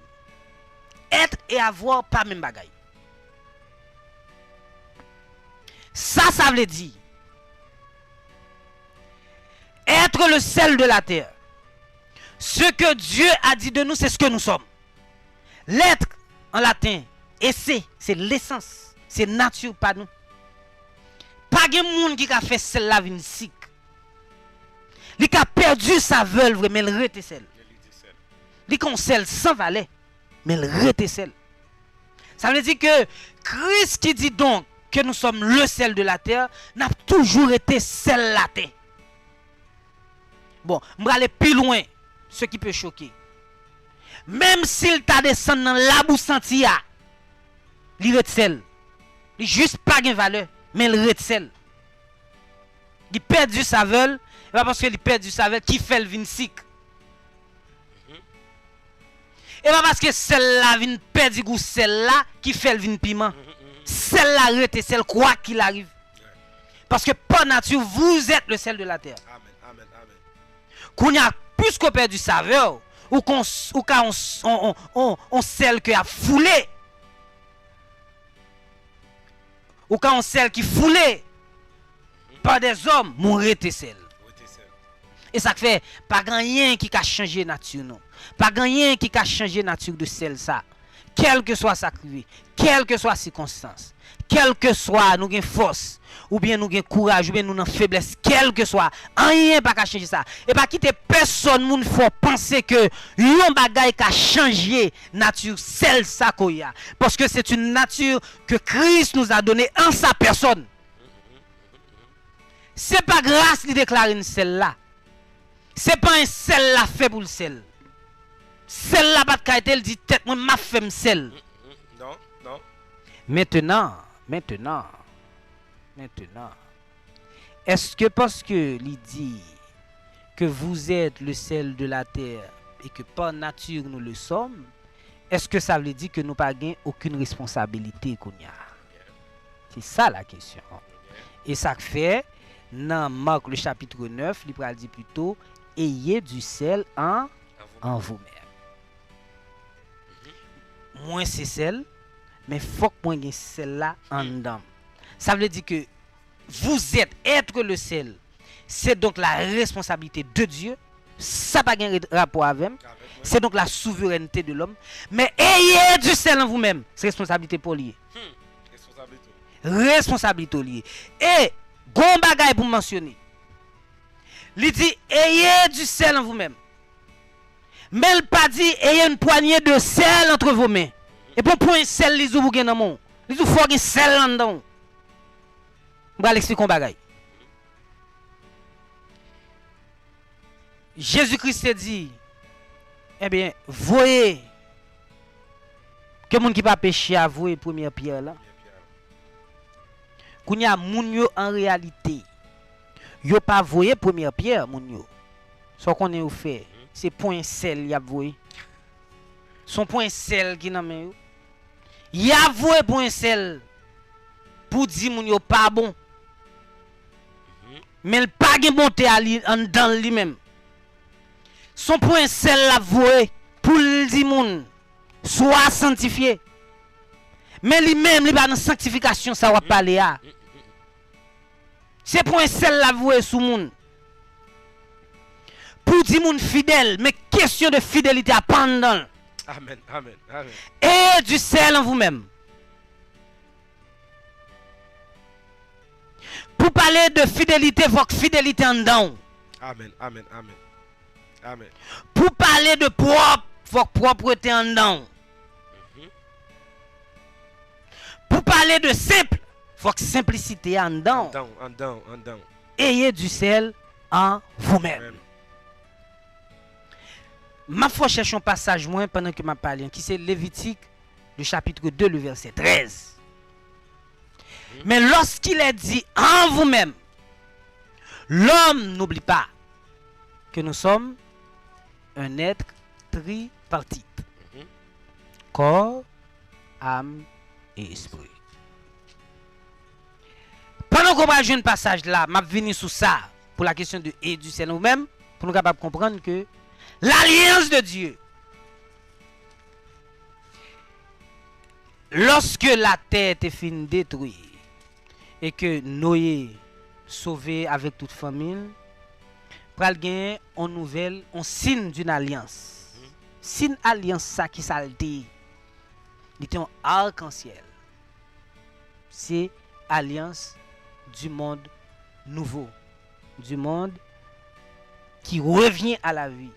Être et avoir pas même bagaille. Ça veut dire être le sel de la terre. Ce que Dieu a dit de nous, c'est ce que nous sommes. L'être en latin, et c'est l'essence, c'est nature, pas nous. Pas de monde qui a fait celle-là vin sick. Il a perdu sa veuve, mais il rete celle. Il a sel sans valet, mais il rete celle. Ça veut dire que Christ qui dit donc que nous sommes le sel de la terre, n'a toujours été sel la terre. Bon, je vais aller plus loin, ce qui peut choquer. Même s'il t'a descendu dans la boue sentia, il reste sel. Il juste pas de valeur, mais il reste sel. Il perd du saveur, pas parce qu'il perd du saveur qui fait le vin sick. Et pas parce que celle-là vient perdre du goût, celle-là qui fait le vin piment. Celle-là rete celle quoi qu'il arrive. Parce que par nature, vous êtes le sel de la terre. Amen, amen, amen. Qu'on y a plus qu'on perd du saveur, ou qu'on sel que a foulé. Ou quand on sel qui foulé par des hommes, mon rete sel. Et ça fait pas rien qui a changé nature non. Pas rien qui a changé nature de celle ça. Quel que soit sa criée, quelle que soit la circonstance, quelle que soit nous gain force, ou bien nous gain courage, ou bien nous n'en faiblesse, quel que soit, rien pas qu'à changer ça. Et pas quitter personne moun faut penser que yon bagay qu'a changé nature celle ça koya, parce que c'est une nature que Christ nous a donnée en sa personne. C'est pas grâce qu'il déclare une celle-là. C'est pas un celle-là fait pour le sel. Celle-là pas de elle dit tête moi m'a fait sel. Non, non. Maintenant, est-ce que parce que il dit que vous êtes le sel de la terre et que par nature nous le sommes, est-ce que ça veut dire que nous pas gain aucune responsabilité qu'on y a? C'est ça la question. Et ça fait dans Marc le chapitre 9, il va dire plutôt ayez du sel en vous-même. Moi c'est sel, mais faut que moi gain sel là en dedans. Ça veut dire que vous êtes être le sel. C'est donc la responsabilité de Dieu. Ça n'a pas de rapport avec. C'est donc la souveraineté de l'homme. Mais ayez du sel en vous-même. C'est responsabilité pour lier. Responsabilité liée. Et, gon bagay pour mentionner. Il dit, ayez du sel en vous-même. Mais il pas dit, ayez une poignée de sel entre vos mains. Et pour point sel, les vous gen dans mon. Les vous faut gen sel en dedans. Je vais l'expliquer un bagay. Jésus-Christ dit, eh bien, voyez que moun qui pas péché à vous première pierre là. Kounya moun yo en réalité, yo pas voyé première pierre moun yo. Ce qu'on est fait, c'est point sel y a voyé. Son point sel qui nan men yo. Y a voyé point sel pour dire moun yo pas bon. Mais il pas gen bonté en dans lui-même. Son point sel la voyé pour dire moun soit sanctifié. Mais lui-même, il va dans sanctification, ça va parler à. C'est pour un seul la voix sous moun. Pour dire moun fidèle, mais question de fidélité à pendant. Amen, amen, amen. Et du sel en vous-même. Pour parler de fidélité, votre fidélité en dedans. Amen, amen, amen. Amen. Pour parler de propre, votre propreté en dedans. Pour parler de simple, faut que simplicité en dedans. En dedans. Ayez du sel en vous-même. Ma foi cherche un passage moins pendant que m'a parlé, qui c'est Lévitique, le chapitre 2, le verset 13. Mais lorsqu'il est dit en vous-même, l'homme n'oublie pas que nous sommes un être tripartite. Corps, âme et esprit. Pendant qu'on va jouer un passage là, m'a venu sur ça pour la question de et du sel nous-mêmes, pour nous capables de comprendre que l'alliance de Dieu, lorsque la terre était finie détruite et que Noé sauvé avec toute famille, pral gagner en nouvelle, on signe d'une alliance. Signe alliance ça qui s'alté. Il était un arc-en-ciel. C'est alliance du monde nouveau, du monde qui revient à la vie.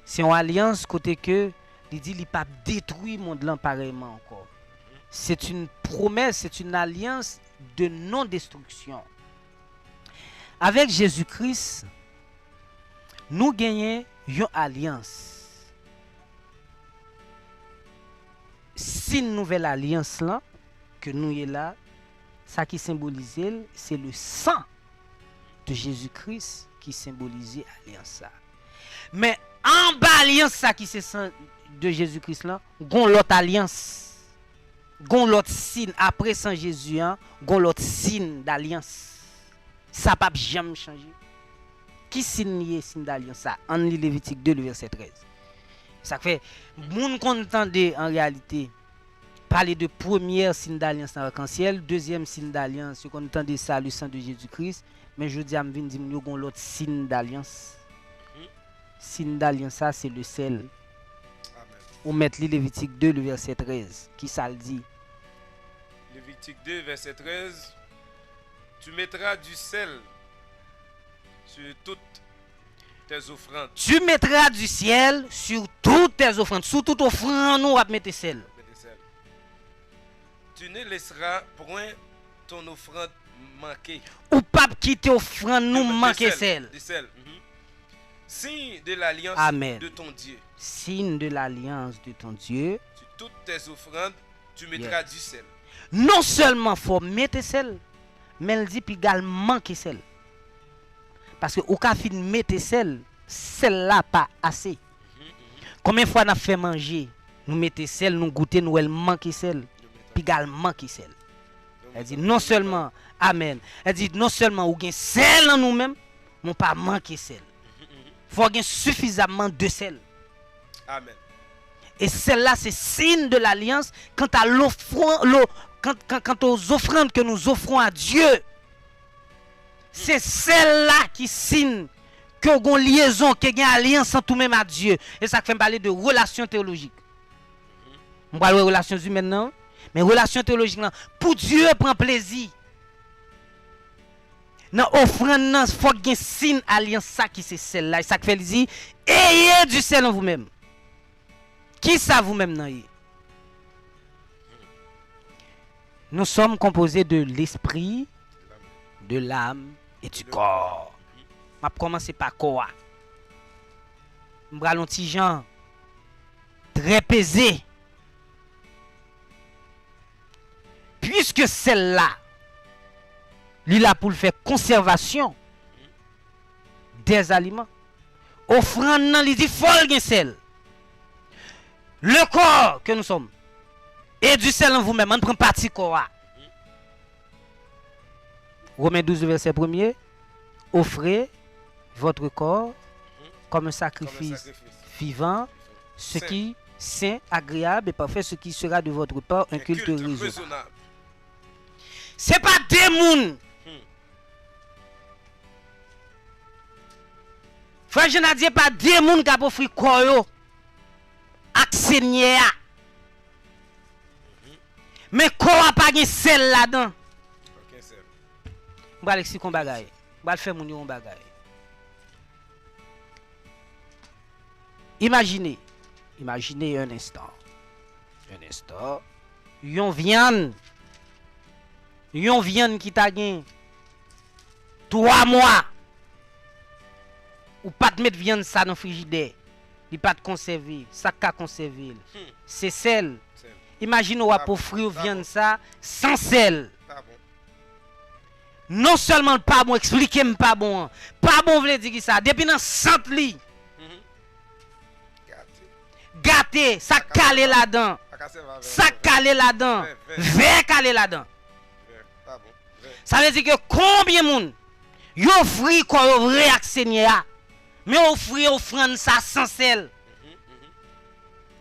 C'est une alliance côté que il dit il pas détruit monde là pareillement encore. C'est une promesse, c'est une alliance de non-destruction. Avec Jésus-Christ, nous gagnons une alliance. Si une nouvelle alliance là que nous est là, ça qui symbolise c'est le sang de Jésus-Christ qui symbolise l'alliance ça. Mais en bas alliance ça qui c'est sang de Jésus-Christ là, gon l'autre alliance. Gon l'autre signe après sang Jésus hein, gon l'autre signe d'alliance. Ça pas jamais changer. Qui signe signe d'alliance ça en Lévitique 2 le verset 13. Ça fait moun qu'on entendait en réalité parler de première signe d'alliance arc-en-ciel, deuxième signe d'alliance, qu'on entendait ça le sang de Jésus-Christ, mais je dis à m'vin dire nous avons l'autre signe d'alliance. Signe d'alliance ça c'est le sel. On met Lévitique 2 le verset 13 qui ça le dit. Lévitique 2 verset 13. Tu mettras du sel sur toutes tes offrandes. Tu mettras du ciel sur toutes tes offrandes. Sur toute offrande, nous va mettre sel. Tu ne laisseras point ton offrande manquer. Ou pas quitter offrande, nous manquer sel. Signe de l'alliance de ton Dieu. Signe de l'alliance de ton Dieu. Sur toutes tes offrandes, tu mettras du sel. Non seulement faut mettre sel, mais il dit également manquer sel. Parce que au cas fin mettre sel, celle-là pas assez. Combien de fois on a fait manger, nous mettons sel, nous goûter, nous elle manque sel, puis également manque sel. Elle dit non seulement amen. Elle dit non seulement ou gain sel en nous-mêmes, mais pas manquer sel. Faut gain suffisamment de sel. Amen. Et celle-là c'est signe de l'alliance quant à l'offrande, quant aux offrandes que nous offrons à Dieu. C'est celle-là qui signe que une liaison, que une alliance en tout même à Dieu. Et ça fait me parler de relations théologiques. On parle de relations humaines, non? Mais relations théologiques, non. Pour Dieu prend plaisir. Dans l'offrande, il faut qu'il y ait un signe alliance, ça qui c'est celle-là. Et ça fait dire, ayez du sel en vous-même. Qui ça vous-même, non? Nous sommes composés de l'esprit, de l'âme et du corps. Je vais commencer par quoi? Je vais un petit Jean très pesé. Puisque celle-là, il a pour faire conservation des aliments. Offrande, il dit faut le sel. Le corps que nous sommes. Et du sel en vous-même, on prend partie corps. Romains 12, verset 1er. Offrez votre corps comme un sacrifice vivant, ce qui saint, agréable et parfait, ce qui sera de votre part un culte raisonnable. C'est pas des mouns. Frère, je n'ai dit pas des mouns qui ont offert corps accénier. Mais corps pas de sel là-dedans. Je vais expliquer un bagage. Je vais faire mon bagage. Imaginez un instant. Yon viande qui t'a gagné 3 mois. Ou pas de mettre viande ça dans le frigidaire. Il pas de conserver, ça qu'a conserver. C'est sel. Imagine ou pour offrir viande ça sans sel. Non seulement pas bon, expliquez-moi pas bon. Pas bon veut dire ça. Depuis dans 100 lits. Gâté, ça calé là-dedans. Ça calé là-dedans. Vert calé là-dedans. Ça veut dire que combien de monde yo offri quoi vrai accénier mais offrande ça sans sel.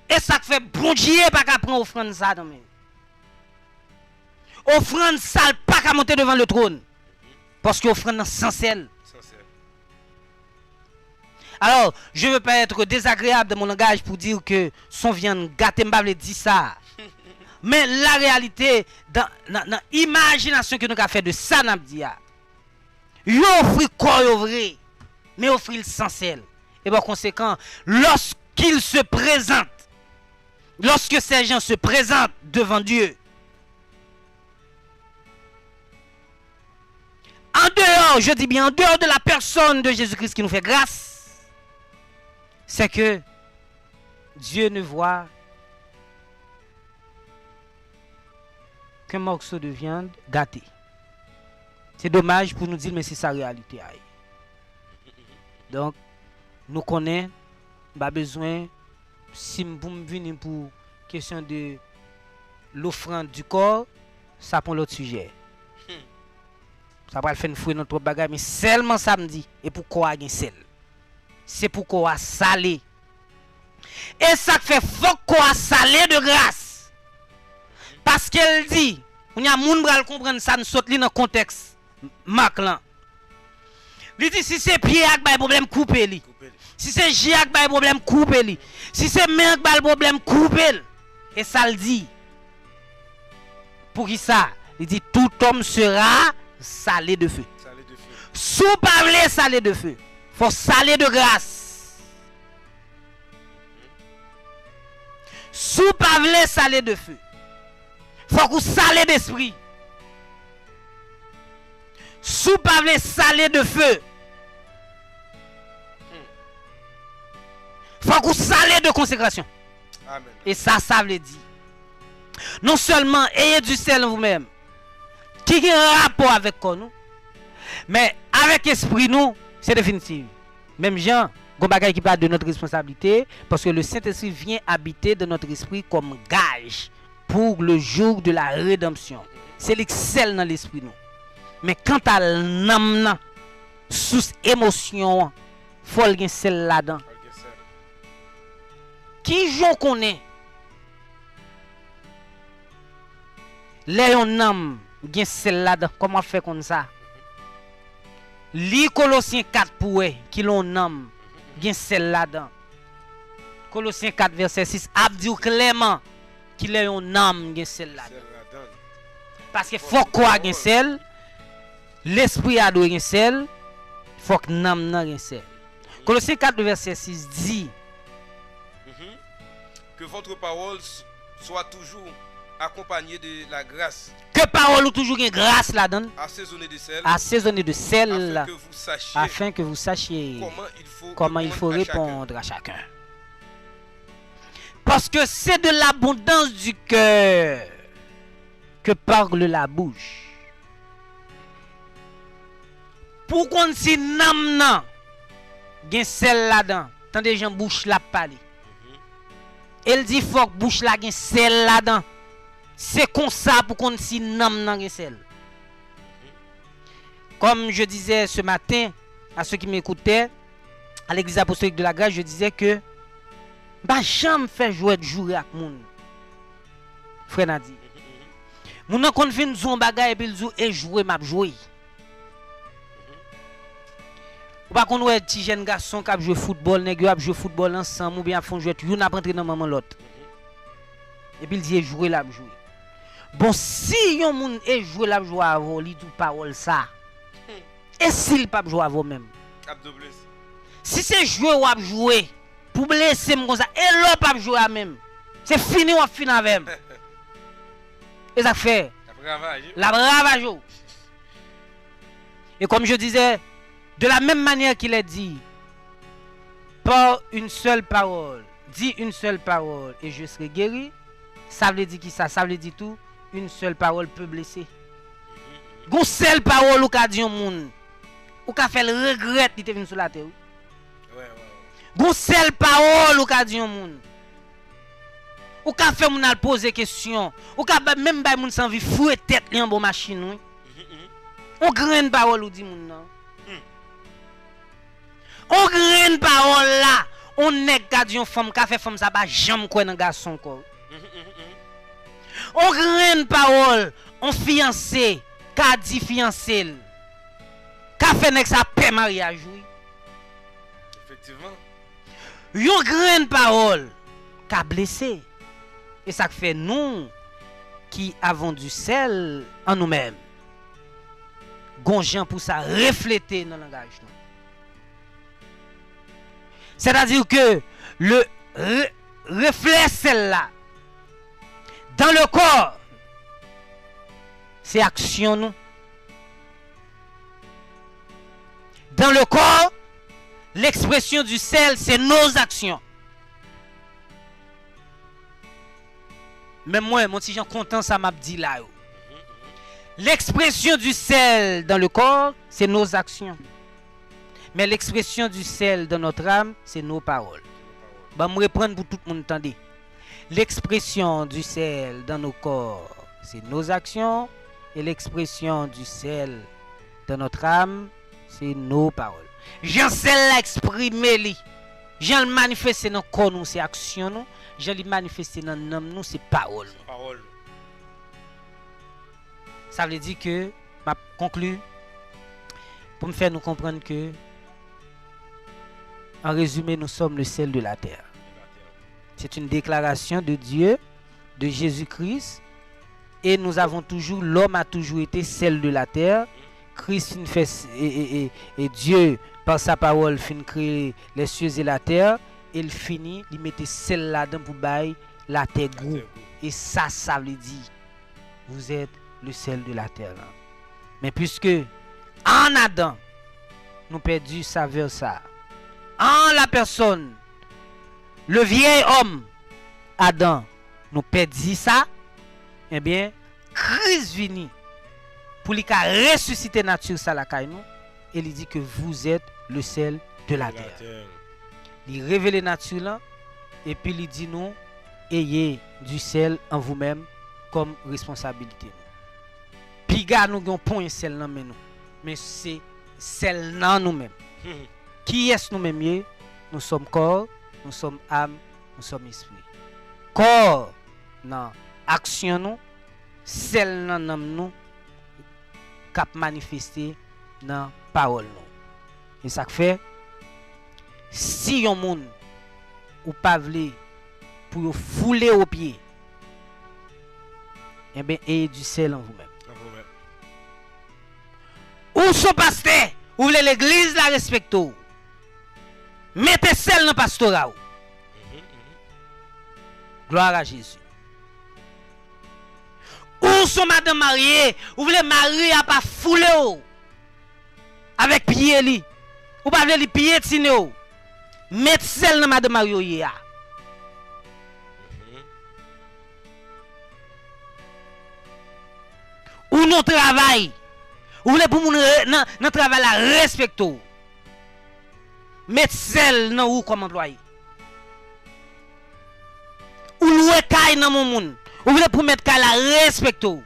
Et ça fait bon Dieu pas qu'à prendre offrande ça dans même. Offrande ça pas qu'à monter devant le trône. Parce que offrande sans sel. Alors, je ne veux pas être désagréable dans mon langage pour dire que son viande gâtée, je dire ça. Mais la réalité, dans l'imagination que nous avons fait de ça, nous avons dit, il offre corps vrai, mais offre sans sel. Et par conséquent, lorsqu'il se présente, lorsque ces gens se présentent devant Dieu, en dehors, je dis bien en dehors de la personne de Jésus-Christ qui nous fait grâce, c'est que Dieu ne voit qu'un morceau de viande gâté. C'est dommage pour nous dire, mais c'est sa réalité. Donc, nous connaissons, pas besoin, si nous venons pour question de l'offrande du corps, ça prend l'autre sujet. Ça va faire une fouille dans notre bagage, mais seulement samedi. Et pourquoi il y a sel? C'est pourquoi salé. Et ça fait faut quoi salé de grâce. Parce qu'elle dit, on y a moun bral comprendre ça, nous saute dans le contexte. Marc là. Il dit si c'est pied avec un problème coupé li. Si c'est J avec un problème coupé li. Si c'est main avec un problème coupé. Et ça le dit. Pour qui ça? Il dit tout homme sera salé de feu. Sous parler salé de feu. Faut saler de grâce. Sous parler saler de feu. Faut que saler d'esprit. Sous parler saler de feu. Faut que saler de consécration. Amen. Et ça veut dire. Non seulement ayez du sel en vous-même. Qui a un rapport avec nous. Mais avec l'esprit nous. C'est définitif. Même Jean, Gombagay qui parle de notre responsabilité, parce que le Saint-Esprit vient habiter dans notre esprit comme gage pour le jour de la rédemption. C'est l'excel dans l'esprit nous. Mais quant à l'âme, sous émotion, il faut le sel là-dedans. Qui joue qu'on est? Léon âme, gen sel là-dedans. Comment faire comme ça? Li Colossiens 4 pour qui l'on nomme, gen sel là-dedans. Colossiens 4 verset 6 a dit clairement qu'il est un âme gen sel là-dedans. Parce que faut quoi gen sel, l'esprit a doit gen sel, faut que l'âme nan gen sel. Colossiens 4 verset 6 dit que votre parole soit toujours accompagnée de la grâce. Que parole ou toujours une grâce là-dedans. Assaisonnée de sel. Assaisonnée de sel. Afin que vous sachiez comment il faut répondre à chacun. Parce que c'est de l'abondance du cœur que parle la bouche. Pour qu'on si nam nan gen sel là-dedans, tant des gens bouche la parler. Elle dit faut que bouche la gen sel là-dedans. C'est comme ça pour qu'on si nam nan gen sel. Comme je disais ce matin à ceux qui m'écoutaient à l'église apostolique de la grâce, je disais que bah jamais fait jouer de jour avec moun. Frère Nadi. Moun nan kon fin zon bagay et puis il et jouer m'a jouer. Ou pas qu'on ouais petit jeune garçon qui a joué football, nèg yo a joué football ensemble ou bien font jouer yon a rentré dans maman l'autre. Et puis il dit jouer là jouer. Bon si yon moun et jouer là jouer avant, li tout parole ça. Et s'il pas jouer avant même. Si c'est jouer ou a jouer pour blesser comme ça et l'autre pas jouer à même. C'est fini ou fin avec. Et ça fait la bravage. Et comme je disais, de la même manière qu'il est dit, par une seule parole, dis une seule parole et je serai guéri, ça veut dire qui ça? Ça veut dire tout, une seule parole peut blesser. Une seule parole ou qu'a dit un monde, ou qu'a fait le regret d'être venu sur la terre. Une seule parole ou qu'a dit un monde. Ou qu'a fait moun al poser question, ou qu'a même bay moun sans vie fouet tête li en bon machine oui. On graine parole ou dit moun nan. On graine parole là, on nèg ka di yon femme ka fait femme ça pas jamais quoi nan garçon quoi. On graine parole, on fiancé, ka di fiancé. Ka fait nèg ça paix mariage oui. Effectivement. Yon graine parole ka blessé. Et ça fait nous qui avons du sel en nous-mêmes. Gonjan pour ça refléter dans le langage. C'est-à-dire que le reflet sel-là, dans le corps, c'est action nous. Dans le corps, l'expression du sel, c'est nos actions. Même moi, mon petit Jean content, ça m'a dit là. L'expression du sel dans le corps, c'est nos actions. Mais l'expression du sel dans notre âme, c'est nos paroles. Bah, me reprendre pour tout le monde entendre. L'expression du sel dans nos corps, c'est nos actions. Et l'expression du sel dans notre âme, c'est nos paroles. Jean sel l'exprimer li. Jean le manifester dans corps nous, c'est action nous. Jean le manifester dans l'âme nous, c'est parole. Parole. Ça veut dire que, je conclue, pour me faire nous comprendre que, en résumé, nous sommes le sel de la terre. C'est une déclaration de Dieu, de Jésus-Christ, et nous avons toujours, l'homme a toujours été sel de la terre. Christ fait, et Dieu, par sa parole, fin créer les cieux et la terre, et il finit, il mettait sel là-dedans pour bailler la terre goût. Et ça veut dire, vous êtes le sel de la terre. Mais puisque en Adam, nous perdu saveur ça. En la personne, le vieil homme, Adam, nous perdu ça. Eh bien, Christ vini pour lui ressusciter nature ça la caille nous. Et il dit que vous êtes le sel de la terre. Il révèle nature là. Et puis il dit nous, ayez du sel en vous-même comme responsabilité. Piga nous avons point sel dans nous, mais c'est sel dans nous-mêmes. Qui est nous-mêmes? Nous sommes corps, nous sommes âme, nous sommes esprit. Corps, non, action nous, sel dans nous, cap manifester dans parole nous. Et ça fait si yon moun ou pas vle pour fouler au pied, eh bien ayez du sel en vous-même. Ou son pasteur, ou voulez l'église la respecte. Mettez sel dans le pastorat. Gloire à Jésus. Ou son madame mariée, ou voulez marier à pas fouler avec pied li. Ou pas voulez li piétiner. Mettez sel dans madame mariée. Ou non travail. Ou voulez pour moun nan travail la respecto. Mettre sel nan ou comme employé. Ou loué kay nan mon moun. Ou voulez pour mettre kay la respecto.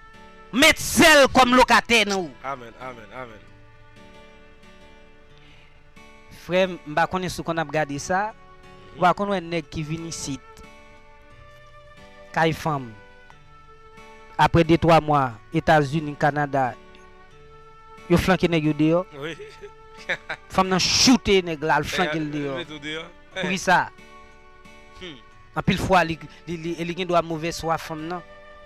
Mettre sel comme locataire nan ou. Amen, amen, amen. Frère, m'ba connait sou qu'on a regardé ça. Ou ba connait nèg qui vini ici. Kay femme. Après 2-3 mois, États-Unis, Canada, yo flanqué nèg yo dehors. Oui. Femme nan shooté nèg la, flanqué le dehors. Pour ça. En pile fois li gen doit mauvais soif femme nan.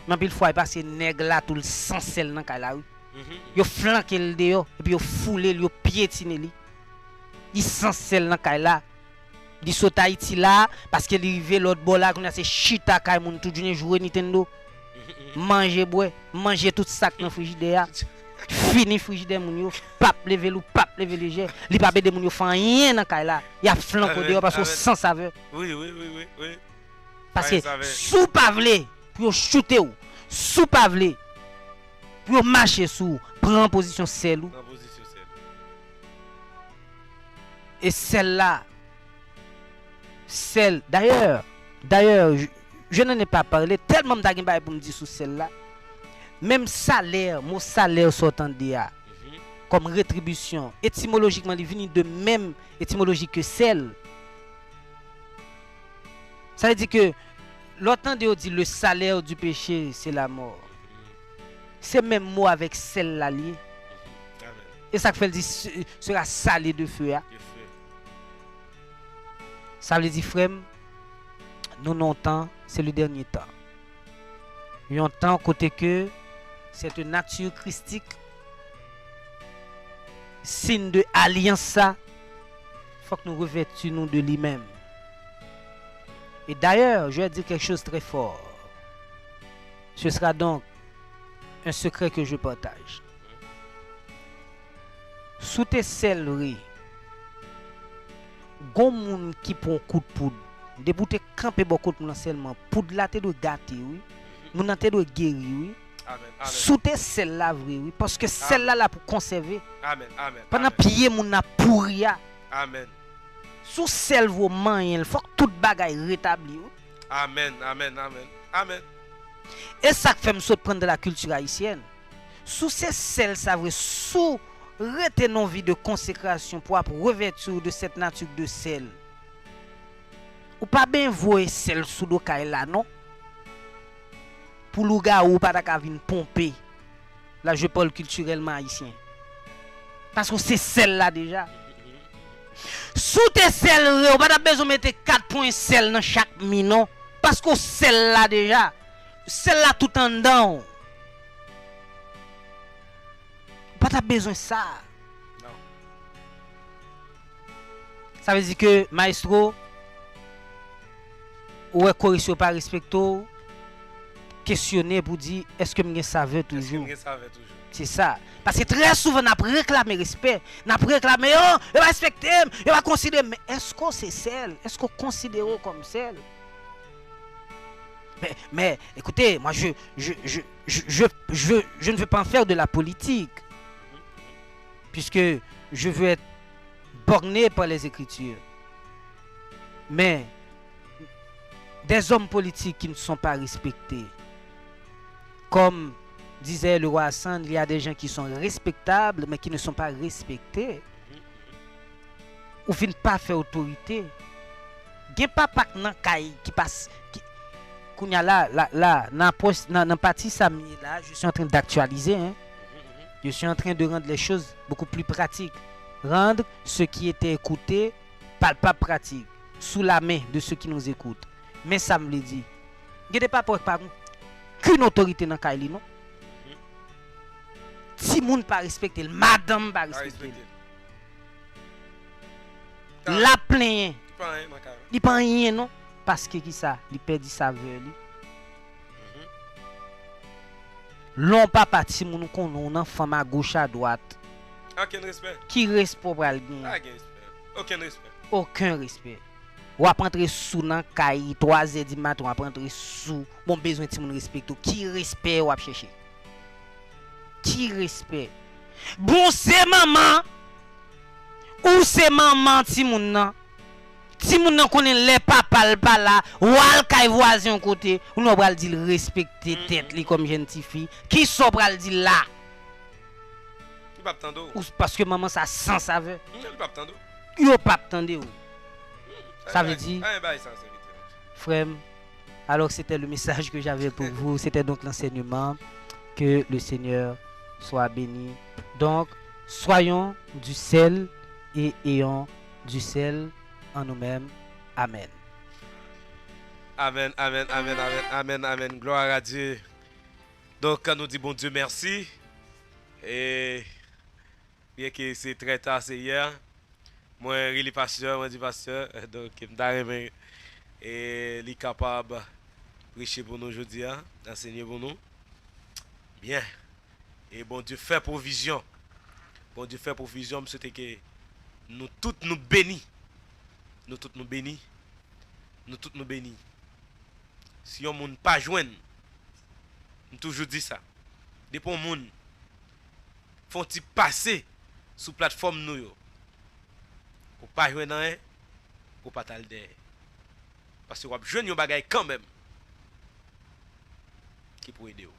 Mais en pile fois parce que nèg la tout le sang sel nan kay la. Yo flanqué le dehors et puis yo foulé, yo piétiné li. Il sang sel nan kay la. Di saute Haïti là parce que li rive l'autre bord là qu'on a c'est chita kay moun tout journée jouer Nintendo. Manger boire, manger tout sac dans frigidaire. Fini frigidaire moun yo, pap lever ou pap lever léger. Li pa bede moun yo fan rien dans kay la. Y a flanco dehors parce que sans saveur. Oui. Parce que sous pa vle pour shooter ou, sous pa vle pour marcher sous, prend position sel ou. Et celle-là, d'ailleurs, je n'en ai pas parlé, tellement d'agin pour me dire sur celle-là. Même salaire, mon salaire sortant de comme rétribution, étymologiquement, il vient de même étymologie que celle. Ça veut dire que l'autant de dit le salaire du péché, c'est la mort. C'est même mot avec celle-là lié. Et ça fait dire sera salé de feu. Ça veut dire, frère, nous non temps, c'est le dernier temps. Il y a un temps côté que cette nature christique, signe de alliance, il faut que nous revêtions de lui-même. Et d'ailleurs, je vais dire quelque chose de très fort. Ce sera donc un secret que je partage. Sous tes céleries, gon moun qui prend coup de poudre, de boute camper beaucoup de moun seulement, poudre la te de gâter oui, moun te de guérir oui. Amen. Sous tes celle-là vrai oui, parce que celle-là là pour conserver. Amen. Pendant pied moun na pourri. Amen. Sous celle vos mains, il faut que toute bagaille rétabli. Amen. Et ça fait me saute prendre de la culture haïtienne. Sous ces celles ça vrai sous retenons vie de consécration pour revêtir de cette nature de sel. Ou pas bien voir sel sous do kay là non. Pour le gars ou pas ta vinn pomper. Là je parle culturellement haïtien. Parce que c'est sel là déjà. Sous tes sel ou pas besoin mettre 4 points sel dans chaque minon parce que sel là déjà. Sel là tout en dedans. Pas besoin de ça. Non. Ça veut dire que maestro ou est correction pas respecto questionner pour dire est-ce que me saveur toujours. C'est ça. Parce que très souvent on a réclamé respect, on a réclamé oh, il va respecter, il va considérer mais est-ce que c'est celle? Est-ce qu'on considère comme celle? Mais écoutez, moi je ne veux pas en faire de la politique. Puisque je veux être borné par les Écritures. Mais des hommes politiques qui ne sont pas respectés, comme disait le roi Hassan, il y a des gens qui sont respectables, mais qui ne sont pas respectés. Ou ne pas faire autorité. Il n'y a pas de qui passe. Quand il y a là, dans partie Samy, là, je suis en train d'actualiser. Hein. Je suis en train de rendre les choses beaucoup plus pratiques. rendre ce qui était écouté palpable pratique, sous la main de ceux qui nous écoutent. Mais ça me le dit. Il n'y a pas par qu'une autorité dans Kaili, non? Si moun pas respecté, madame pas respecté. La plainte. Il pas rien non parce que qui ça, il perd saveur li. L'on pas parti moun qu'on enfant à gauche à droite. Aucun respect. Qui respect pral gen? Aucun respect. Aucun respect. Ou ap entrer sous nan kay 3h du matin, ou ap entrer sous bon besoin ti moun respecte. Qui respect ou ap chercher? Qui respect? Bon c'est maman ou c'est maman ti moun nan? Ti moun nan connaît les papa l pa la, ou al kay voisin côté, ou nou pral di respecter tête li comme jeune ti fille. Qui so pral di là? Il pas tando. Ou parce que maman ça sans saveur. Il pas tando. Yo pas tande ou. Ça veut dire frère, alors c'était le message que j'avais pour vous, c'était donc l'enseignement. Que le Seigneur soit béni. Donc, soyons du sel et ayons du sel en nous-mêmes. Amen. Amen, amen, amen, amen, amen, amen. Gloire à Dieu. Donc, nous dit bon Dieu merci. Et bien que c'est très tard, c'est hier. Moi, je suis pasteur, moi, je dis pasteur. Donc, je suis et il est capable de prêcher pour nous aujourd'hui, d'enseigner pour nous. Bien. Et bon Dieu fait provision. Bon Dieu fait provision, je souhaite que nous tous nous bénis. Nous tous nous bénis. Nous tous nous bénis. Si on ne pas joindre, je toujours dit ça. Depuis on monde font-ils passer sous plateforme nous yo. Ou pas joindre rien, ou pas tal derrière. Parce que vous avez joindre un bagage quand même qui peut aider.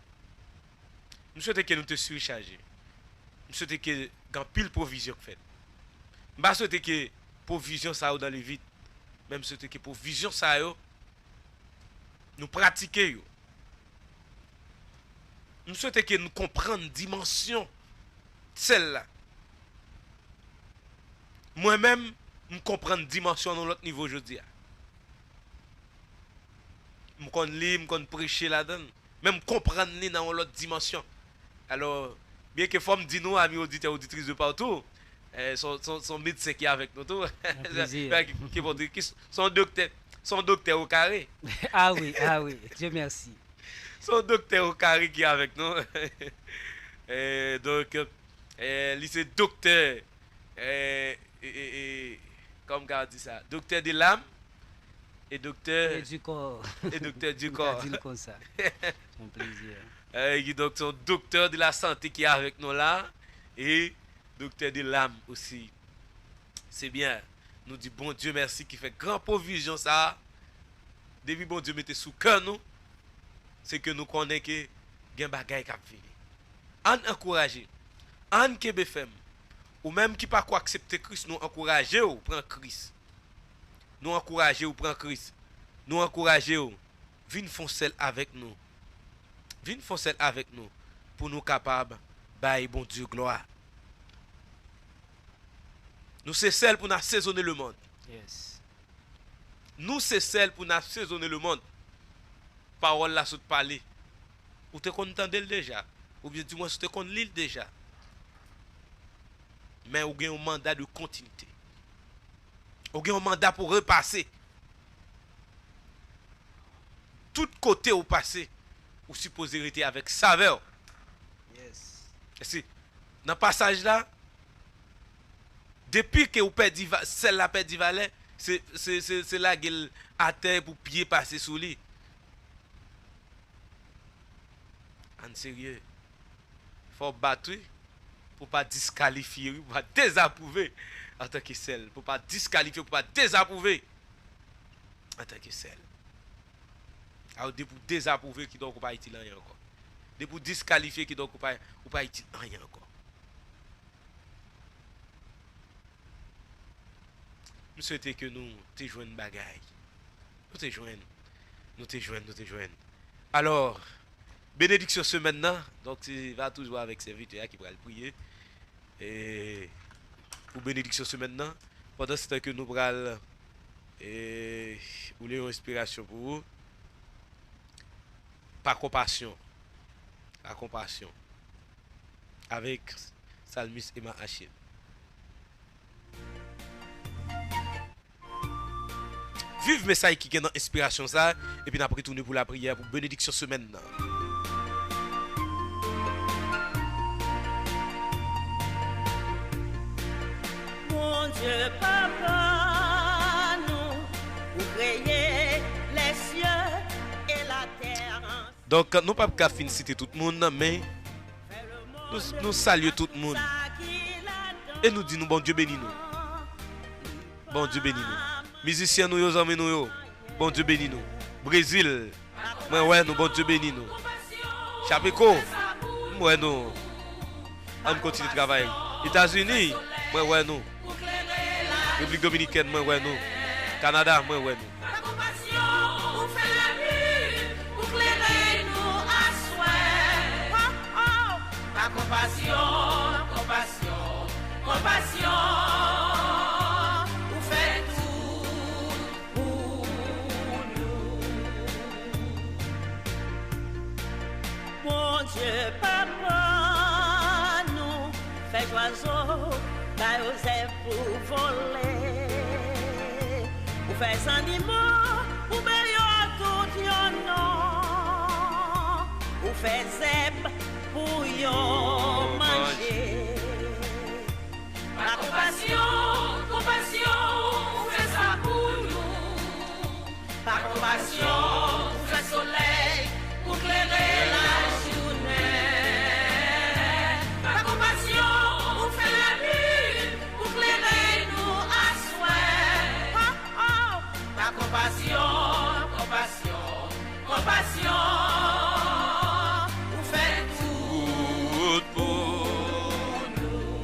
Nous souhaitons que nous te surcharger. Nous souhaitons que dans pile provision fait. Nous souhaitons que provision ça dans les vides. Même souhaitons que provision ça nous pratiquer. Nous souhaitons que nous comprenions dimension celle-là. Moi-même, je comprends dimension dans l'autre niveau aujourd'hui. Je connais lire, je connais prêcher là-dedans. Même comprendre dans l'autre dimension. Alors, bien que Femme dit nous, amis auditeurs et auditrices de partout, son médecin qui est avec nous, tout, son docteur au carré. Ah oui, Dieu merci. Son docteur au carré qui est avec nous. Donc, lycée docteur, comme on dit ça, docteur de l'âme et docteur et du corps. Et docteur du corps. Dire comme ça. Un plaisir. Donc, son docteur de la santé qui est avec nous là et docteur de l'âme aussi. C'est bien. Nous dit bon Dieu merci qui fait grand provision ça. Depuis bon Dieu mettez sous cœur nous, c'est que nous connaissons que gen bagay k'ap vini. On encourager, on kebe fem, ou même qui pas quoi accepter Christ, nous encourager ou prendre Christ. Nous encourager ou prendre Christ. Nous encourager ou vinn font celle avec nous. Vinn font celle avec nous pour nous capables bailler bon Dieu gloire. Nous c'est celle pour nous assaisonner le monde. Yes. Nous c'est celle pour nous assaisonner le monde. Parole là sous parler. Ou te content déjà ou bien du moins te connais l'île déjà. Mais ou gen un mandat de continuité. Ou gen un mandat pour repasser. Tout côté au passé, ou supposé rester avec saveur. Yes. Et si dans passage là, depuis que vous perdez celle-là perdit valet, c'est là qu'elle à terre pour pied passer sous lui. En sérieux, faut battre pour pas disqualifier, pour pas désapprouver en tant que celle, pour pas disqualifier, pour pas désapprouver en tant que celle. Alors de pour désapprouver qui donc pas utile rien encore. De pour disqualifier qui donc pas utile rien encore. Nous souhaitons que nous te joignent bagaille. Nous te joignent. Alors, bénédiction ce maintenant. Donc, tu vas toujours avec serviteur qui va le prier. Et pour bénédiction ce maintenant. Pendant ce temps que nous prenons et ou les inspiration pour vous. Par compassion. La compassion. Avec Salmis Emma Achille. Vive message qui est dans l'inspiration ça et puis après tourner pour la prière pour bénédiction semaine. Mon Dieu papa nous pour créer les cieux et la terre. Donc nous pas qu'à finir citer tout le monde mais nous saluons tout le monde et nous disons bon Dieu bénis nous. Bon Dieu bénis nous. Musiciens nous, yo amis nous yo. Bon Dieu bénis nous. Brésil, moi ouais nous bon Dieu bénis nous. Chapeco, moi nous. On continue de travailler. États-Unis, moi ouais nous. République dominicaine, moi ouais nous. Canada, moi ouais nous. Compassion, compassion, compassion. Dieu papa nous fait oiseau d'Osef pour voler pour faire animaux pour meilleur tout yon non pour faire zèbre pour yon manger la compassion compassion fait ça pour nous par compassion fait soleil pour clairer la compassion, compassion, compassion, vous faites tout pour nous.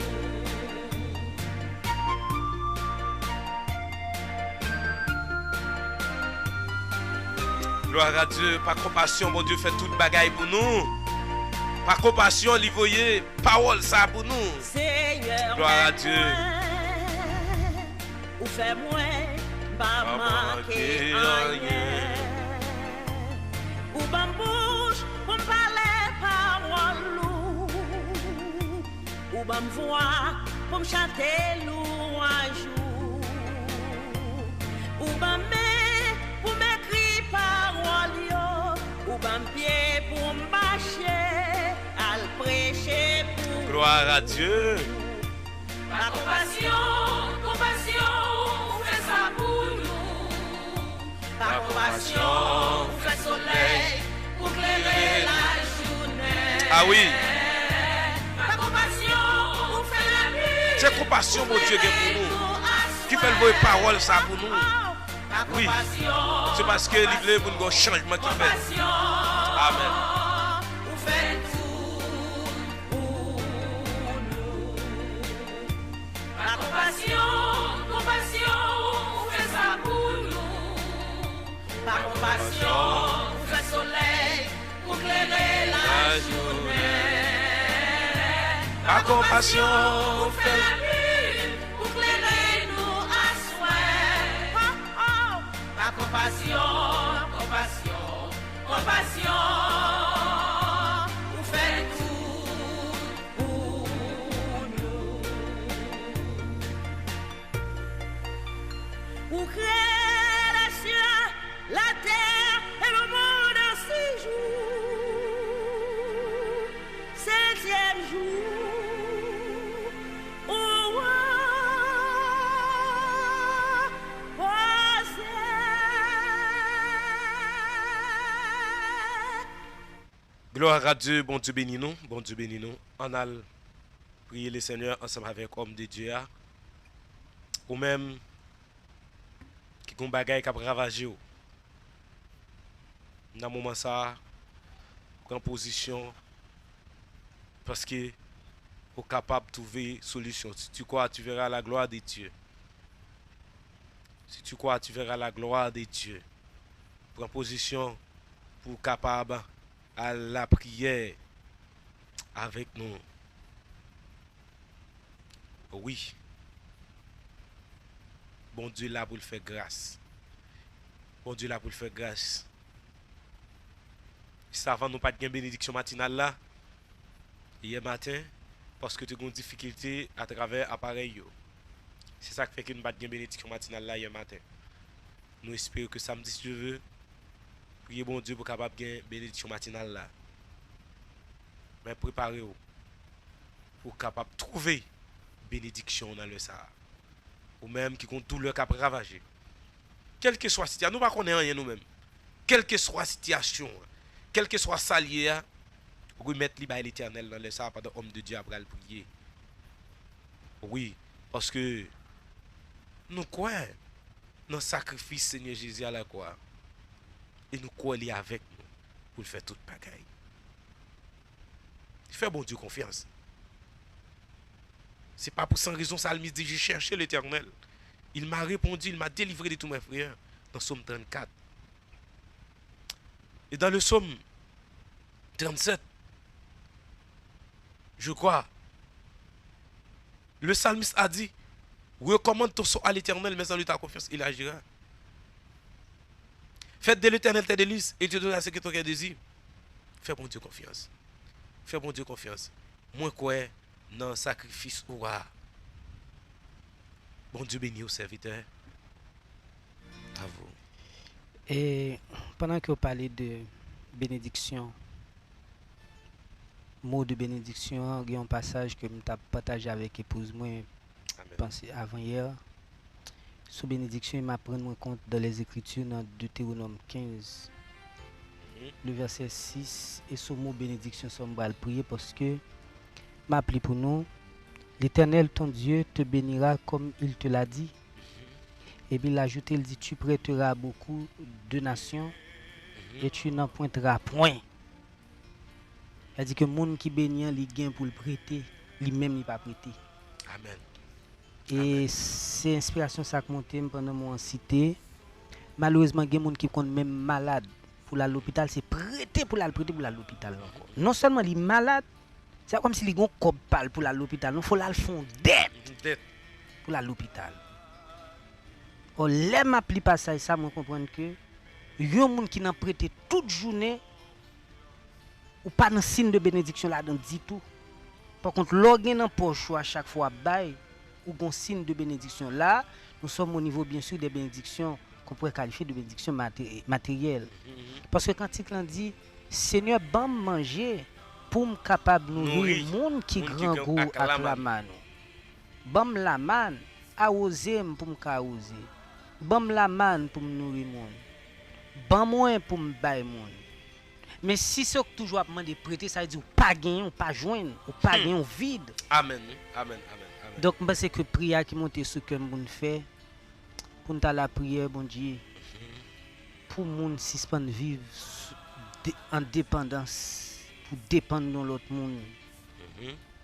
Gloire à Dieu, par compassion, mon Dieu fait toute bagaille pour nous. Par compassion, il voyait parole ça pour nous. Seigneur, gloire à Dieu. Vous faites moins. Pas manquer rien. Ou ban bouche pour me parler parole. Ou ban voix pour me chanter louange. Ou ban main pour m'écrire parole. Ou ban pied pour me marcher, à le prêcher pour. Gloire à Dieu. La compassion, compassion, fait ça pour. Par compassion, fait soleil pour clairer la journée. Ah oui. Par compassion, fait la nuit. C'est compassion, mon Dieu, pour nous. Qui fait le parole ça pour nous. Oui. C'est parce que l'Église a un changement qui fait. Amen. Vous faites tout pour nous. Par compassion, compassion, fait ça pour nous. Par compassion, fait soleil pour clairer la journée. Par compassion, fait la nuit pour clairer nous à souhait. Par compassion, compassion, compassion, vous faites tout pour nous. Vous créez les cieux, la terre et le monde en 6 jours. 7e jour, au roi, gloire à Dieu, bon Dieu bénis nous, bon Dieu bénis nous. On a prié le Seigneur ensemble avec l'homme de Dieu. Ou même qui ont bagaille qui a ravagé. Dans ce moment ça, prends position parce que tu es capable de trouver une solution. Si tu crois, tu verras la gloire de Dieu. Si tu crois, tu verras la gloire de Dieu. Prends position pour capable à la prière avec nous. Oui. Bon Dieu là pour le faire grâce. Bon Dieu là pour le faire grâce. Ça avant nous pas de bénédiction matinale là. Hier matin parce que tu as une difficulté à travers appareil yo. C'est ça qui fait que nous pas de bénédiction matinale là hier matin. Nous espérons que samedi si Dieu veut priez bon Dieu pour capable gagner bénédiction matinale là. Mais préparez-vous pour capable trouver bénédiction dans le ça. Ou même qui compte tout le cap ravager. Quelle que soit la situation, nous ne connaissons rien nous-mêmes. Quelle que soit la situation, quel que soit ça lié, remettre l'éternel dans le ça pendant homme de Dieu après le prier. Oui, parce que nous croyons dans le sacrifice Seigneur Jésus à la croix. Et nous croyons avec nous pour faire toute bagaille. Fais bon Dieu confiance. C'est pas pour sans raison ça me dit j'ai cherché l'Éternel. Il m'a répondu, il m'a délivré de tous mes frères dans Psaume 34. Et dans le Psaume 37, je crois, le psalmiste a dit, recommande ton sort à l'Éternel, mais en lui ta confiance, il agira. Faites de l'Éternel tes délices et il te donnera ce que ton cœur désire. Fais bon Dieu confiance. Fais bon Dieu confiance. Moi quoi dans sacrifice ou bon Dieu béni au serviteur. À vous. Et pendant que vous parlez de bénédiction, mot de bénédiction, il y a un passage que je partagé avec l'épouse moi avant hier. Sous bénédiction, il m'a pris compte dans les Écritures dans Deutéronome 15, le verset 6. Et ce mot bénédiction, ça va le prier parce que m'a appelé pour nous. L'Éternel, ton Dieu, te bénira comme il te l'a dit. Et puis il a ajouté, il dit, tu prêteras beaucoup de nations et tu n'en pointeras point. Il dit que le monde qui bénit, il gagne pour le prêter, lui-même il pas prêter. Amen. Et c'est inspiration ça qui monte pendant mon cité. Malheureusement, il y a des gens qui sont même malades pour aller à l'hôpital, c'est prêter pour aller à l'hôpital encore. Non seulement il est malade, c'est comme si il y a un cop pour aller à l'hôpital, il faut aller fond dette pour aller à l'hôpital. On l'aime appeler pas ça, ça me comprendre que il y a des gens qui n'ont prêté toute journée ou pas dans signe de bénédiction là dans dit tout. Par contre, l'organe dans poche à chaque fois bail ou un signe de bénédiction là, nous sommes au niveau bien sûr des bénédictions qu'on pourrait qualifier de bénédictions matérielles. Parce que quand il dit Seigneur, ban manger pour me capable nourrir monde qui grand goût à la main. Bam la man a osé pour me caoser. Bam la man pour me nourrir monde. Ban moins pour me bailler monde. Mais si c'est toujours à demander prêter, ça veut dire pas gagner, ou pas joindre, ou pas gagner, ou vide. Amen. Amen. Donc c'est que prière qui monte sur que moun fait pour nous la prière bon Dieu. Pour moun suspendre vivre en dépendance, pour dépendre de l'autre monde.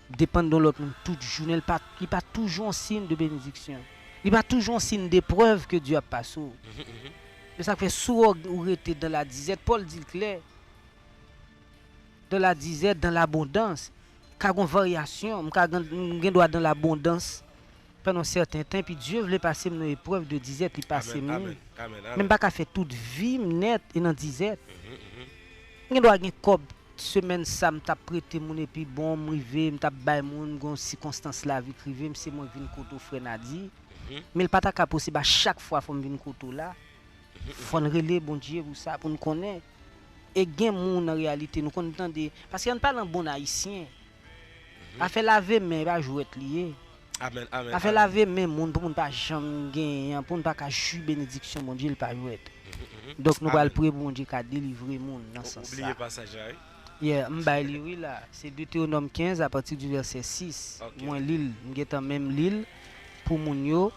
Dépendre de l'autre monde toute journée, il pas toujours un signe de bénédiction. Il pas toujours un signe d'épreuve que Dieu a passé. C'est ça fait souvent ou était dans la disette, Paul dit clair. Dans la disette, dans l'abondance, quand on variation, quand on doit dans l'abondance pendant un certain temps, puis Dieu voulait passer une épreuve de disette, il passe même pas qu'à faire toute vie net et dans disette. On doit gagner comme semaine ça me t'a prêté mon et puis bon m'rivé me t'a bail mon gon circonstance la vie privée c'est moi vinn koto frenadi mais le pas ta possible à chaque fois faut me vinn koto là faut relé bon Dieu pour ça pour nous connaître et gain moun en réalité nous entendre parce qu'on parle en bon haïtien a fait laver main pas jouer lié amen a fait laver main moun pour pas jamais gagner pour pas ka jus bénédiction mon Dieu il pas jouer donc nous allons prier pour mon Dieu qu'a délivrer moun dans ce sens. Oubliez passage là. Oui là, c'est Deutéronome 15 à partir du verset 6. Moi l'île, m'getan même l'île pour mon yo.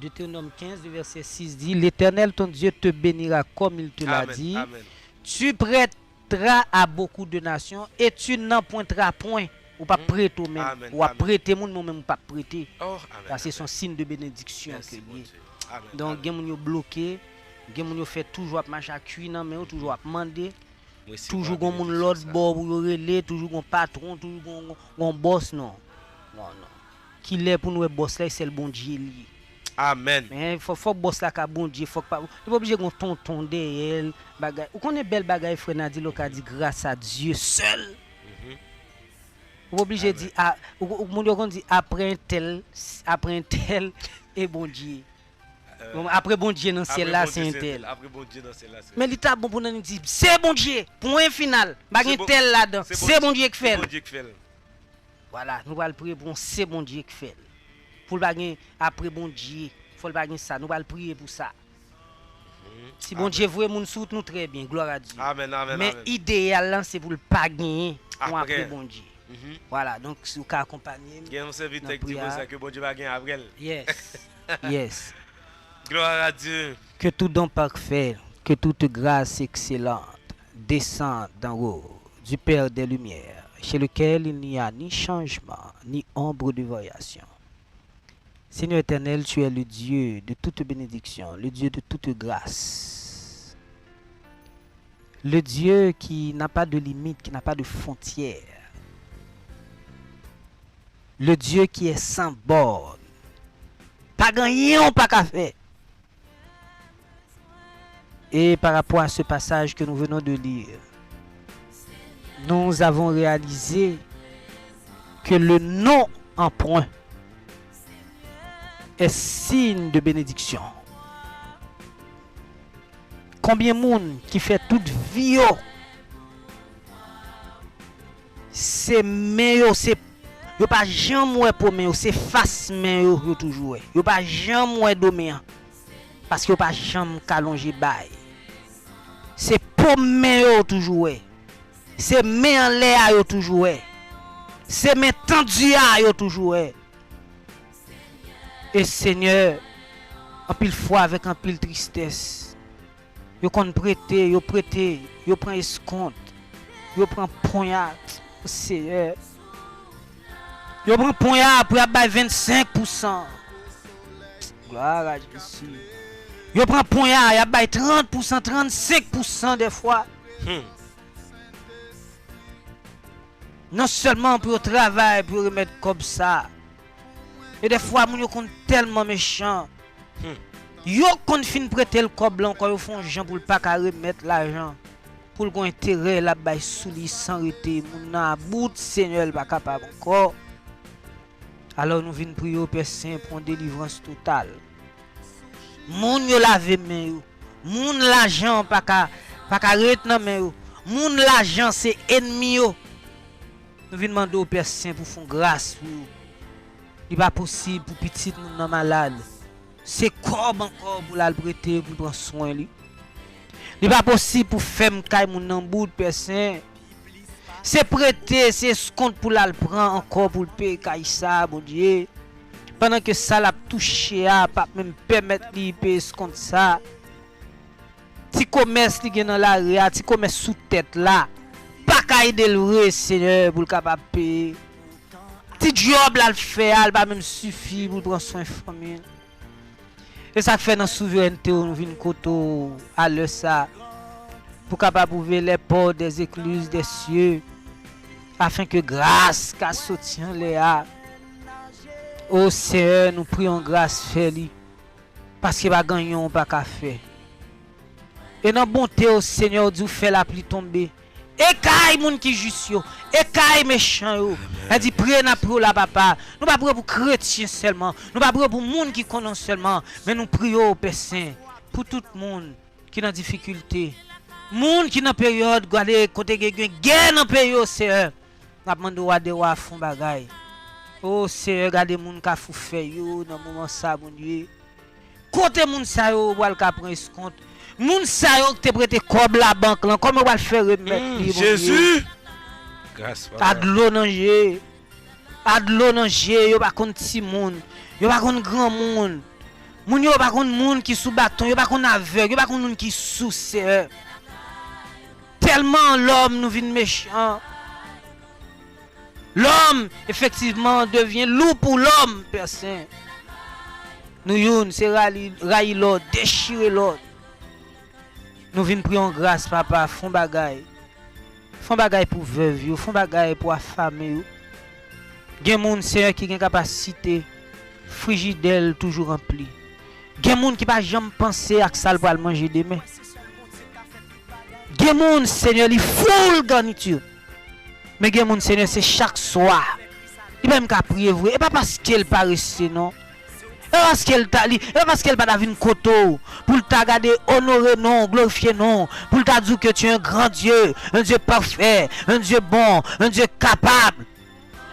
Deutéronome 15 du verset 6 dit l'Éternel ton Dieu te bénira comme il te l'a dit. Amen. Tu prêteras à beaucoup de nations et tu n'en pointeras point ou pas prêter toi même ou à prêter moun même pas prêter. Parce que c'est son signe de bénédiction que lié. Donc gen moun yo bloqué, gen moun yo fait toujours marcher à cuire nan mais toujours à demander. Toujours gon moun l'autre bord pour relé, toujours gon patron, toujours gon boss non. Qui l'est pour nous boss là c'est le bon Dieu lié. Amen. Mais faut boss la ka bon Dieu, faut pas obligé gon tonton derrière bagay. Ou connaît belle bagay frère Nadi lo ka dit grâce à Dieu seul. Ou obligé dire ou mon yo dit après un tel et bon Dieu. Après bon Dieu dans ciel là c'est un tel. Après bon Dieu dans ciel là. Mais l'état bon pour nous dire c'est bon Dieu, point final. Bagay tel là-dedans, c'est bon Dieu qui fait. Voilà, nous allons prier pour c'est bon Dieu qui fait. Pour le bagay après bon Dieu, faut le bagay ça, nous allons prier pour ça. Si bon Dieu veut moun soute nous très bien, gloire à Dieu. Amen, amen. Mais idéal là c'est pour le pas gagner après bon Dieu. Voilà, donc si vous accompagner. Il y a un serviteur qui dit ça que bon Dieu va gagner après. Yes. Yes. Gloire à Dieu. Que tout don parfait, que toute grâce excellente descende d'en haut du Père des Lumières, chez lequel il n'y a ni changement, ni ombre de variation. Seigneur éternel, tu es le Dieu de toute bénédiction, le Dieu de toute grâce. Le Dieu qui n'a pas de limite, qui n'a pas de frontières. Le Dieu qui est sans borne. Pas gagné, pas qu'à faire. Et par rapport à ce passage que nous venons de lire, nous avons réalisé que le non en point est signe de bénédiction. Combien de monde qui fait toute vie, c'est meilleur, c'est yo pas jamais pour mais c'est face mais yo toujours. Yo pas jamais domaine parce que yo pas jamais callonger bail. C'est pour mais toujours. C'est mais en l'air yo toujours. C'est mais tendu yo toujours. Et Seigneur, en pile fois avec un pile tristesse, yo kon prêter, yo prend escompte, yo prend poignard, Seigneur. Yo prend poignard pour avoir 25%. Gloire à Jésus. Yo prend poignard, y a 30%, 35% des fois. Non seulement pour travail, pour remettre comme ça. Et des fois, moun yo kon tellement méchant. Yo kon fin prêter le cob blanc quand yo font gens pour pas ka remettre l'argent. Pour le intérêt la bay sous li sans rete moun na bout Seigneur pas capable encore. Alors nous venons prier au Père Saint pour une délivrance totale. Moun yo lave men yo. Moun l'argent pas ka retenir men yo. Moun l'argent c'est ennemi yo. Nous venons demander au Père Saint pour faire grâce pour vous. Il n'est pas possible pour petit moun malade. C'est corps encore pour la prêter pour prendre soin lui. Il n'est pas possible pour femme kay moun nan bout Père Saint. C'est prêter, c'est compte pour la prendre encore pour le payer kay ça bon Dieu. Pendant que ça l'a touché a pas même permettre lui payer ce compte ça. Ti commerce li gen dans la rue, ti commerce sous tête là. Pas kay aider le Seigneur pour le capable payer. Ti job là le fait, elle va même suffire pour prendre soin famille. Et ça fait dans souveraineté nous vinn koto à l'heure ça pour capable ouvrir les portes des écluses des cieux afin que grâce qu'a soutien Léa. Ô Seigneur, nous prions grâce Feli parce que va gagnon pas qu'à faire. Et dans bonté au Seigneur, Dieu fait la pluie tomber. Et kay moun qui juste yo, et kay méchant yo. Elle dit prier na pour la papa. Nous pas prier pour chrétiens seulement, nous pas prier pour monde qui connaît seulement, mais nous prions au Père Saint pour tout monde qui dans difficulté. Monde qui dans période garder côté guerre dans période Seigneur. N'a demandé wa de wa font bagay. Oh Seigneur, regardez moun ka fou fait yo dans moment ça mon Dieu. Côté moun sa yo wal ka prendre compte. Moun sa yo te prêté comme la banque là, comment on va le faire remettre Jésus. Grâce Ad l'eau nan jé. Ad l'eau nan jé, yo pa kon ti moun. Yo pa kon grand moun. Moun yo pa kon moun qui sous bâton, yo pa kon aveugle, yo pa kon moun qui sous Seigneur. Tellement l'homme nous vient méchant. L'homme effectivement devient loup pour l'homme, Père Saint. Nous youn c'est railler l'autre, déchirer l'autre. Nous venons prier grâce, papa, font bagay. Font bagay pour veuve, font bagay pour affamé. Gen moun Seigneur qui gen capacité, frigidelle toujours rempli. Gen moun qui pas jamais penser à ça pour manger demain. Gen moun Seigneur li full garniture. Mais gen moun Seigneur c'est chaque soir. Il même qu'à prier vrai et pas parce qu'elle paresse non. Parce qu'elle t'a dit, parce qu'elle pas d'avoir une koto pour t'a garder honorer non, glorifier non, pour t'a dire que tu es un grand Dieu, un Dieu parfait, un Dieu bon, un Dieu capable.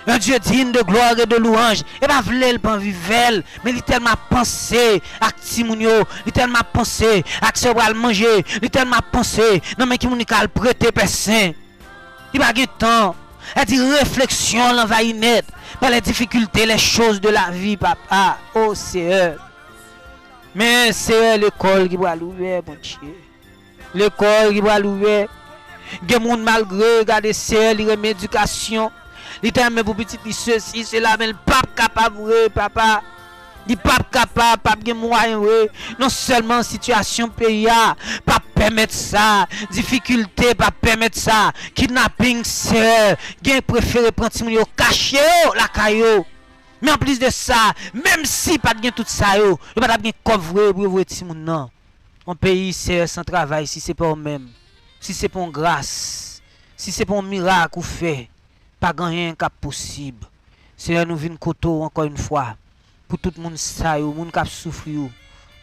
Un Dieu digne de gloire et de louange. Et pas vle pas vivre, mais il tellement pensé à Timounio, il tellement pensé à ce qu'il manger, il tellement pensé non mais qui moun ka prêter personne. Il pas de temps. Elle dit réflexion l'envahit net par les difficultés, les choses de la vie, papa. Oh Seigneur. Mais c'est l'école qui va l'ouvrir, mon Dieu. L'école qui va l'ouvrir. Gen moun malgré regarder Seigneur, il remet éducation. Il t'a mis pour petit ceci, cela, mais le pape capable, papa. Il pas capable, pas de moyen, non seulement situation pays, pas permettre ça, difficulté, pas permettre ça, kidnapping, c'est, gain préféré prendre Timoun yo caché la caillou. Mais en plus de ça, même si pas de tout ça, yo pas de couvrir pour voir Timoun non. Un pays c'est sans travail, si c'est pas au même, si c'est pas une grâce, si c'est pas un miracle ou fait, pas rien qui possible. C'est nous vinn koto encore une fois. Pour tout le monde ça yo, moun qui souffre yo,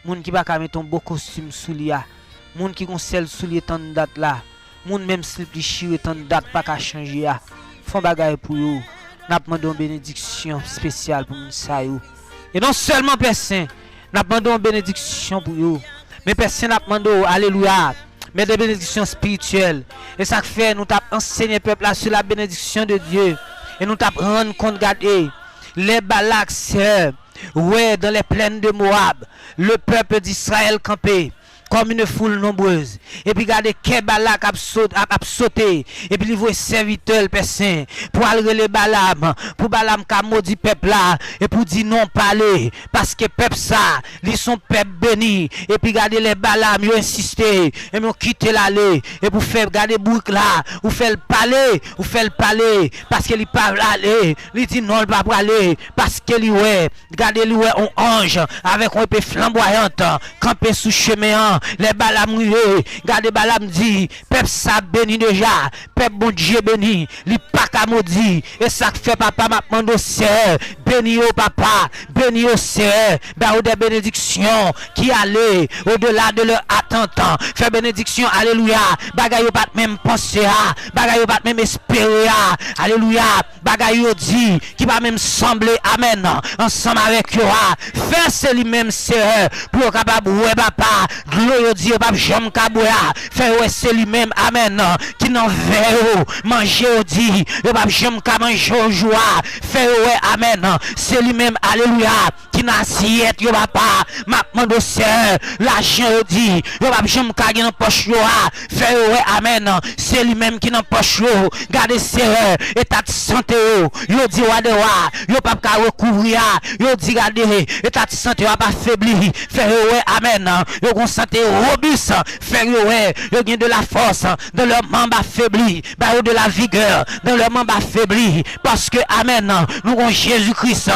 moun qui pas ka mettre un beau costume sous lia, moun qui gon sel sous li tant date là, moun même slip li chire tant date pas ka changer ya. Font bagaille pour yo. N'a demandé une bénédiction spéciale pour moun ça yo. Et non seulement personne, n'a demandé une bénédiction pour yo, mais personne n'a demandé alléluia, mais des bénédictions spirituelles. Et ça fait nous t'a enseigné peuple là sur la bénédiction de Dieu et nous t'a rendre compte garder les Balak c'est ouais, dans les plaines de Moab, le peuple d'Israël campé comme une foule nombreuse. Et puis regardez que Balak a sauté. Et puis il voit serviteur personne pour aller les Balaam, pour Balaam qu'a maudit peuple là et pour dire non parler parce que peuple ça, ils sont peuple béni. Et puis regardez les Balaam, ils ont insisté et ils ont quitté l'allée et pour faire garder bouc là, ou faire le parler parce qu'il parle aller, il dit non il pas aller parce que lui ouais, regardez lui ouais un ange avec un épée flamboyante campé sous chemin. Les Balaam rive, regardez Balaam dit, peuple ça béni déjà, peuple bon Dieu béni, li pas qu'à maudit, et ça fait papa m'a demandé au Seigneur, béni au papa, béni au Seigneur, bah des bénédictions qui allaient au-delà de leur attente, fait bénédiction, alléluia, bagay yo pas même penser à, bagay yo pas même espérer à, alléluia, bagay yo dit, qui va même sembler, amen, ensemble avec yo, faire c'est lui-même Seigneur, pour capable, ouais papa, yo dit pas jamais kabouya fait ouais c'est lui-même amen qui n'en veut manger au dit pas jamais ka manger au joie fait ouais amen c'est lui-même alléluia qui n'a assiette yo papa m'a demande au Seigneur l'argent au dit pas jamais ka gen poche yo fait ouais amen c'est lui-même qui n'en poche yo garder Seigneur état de santé yo dit wa de wa yo pas ka recouvrir yo dit garder état de santé va pas faibli fait ouais amen yo gon santé robuste, faire ouais, yo gain de la force dans leurs membres affaiblis, bah de la vigueur dans leurs membres affaiblis, parce que amen, nous avons Jésus-Christ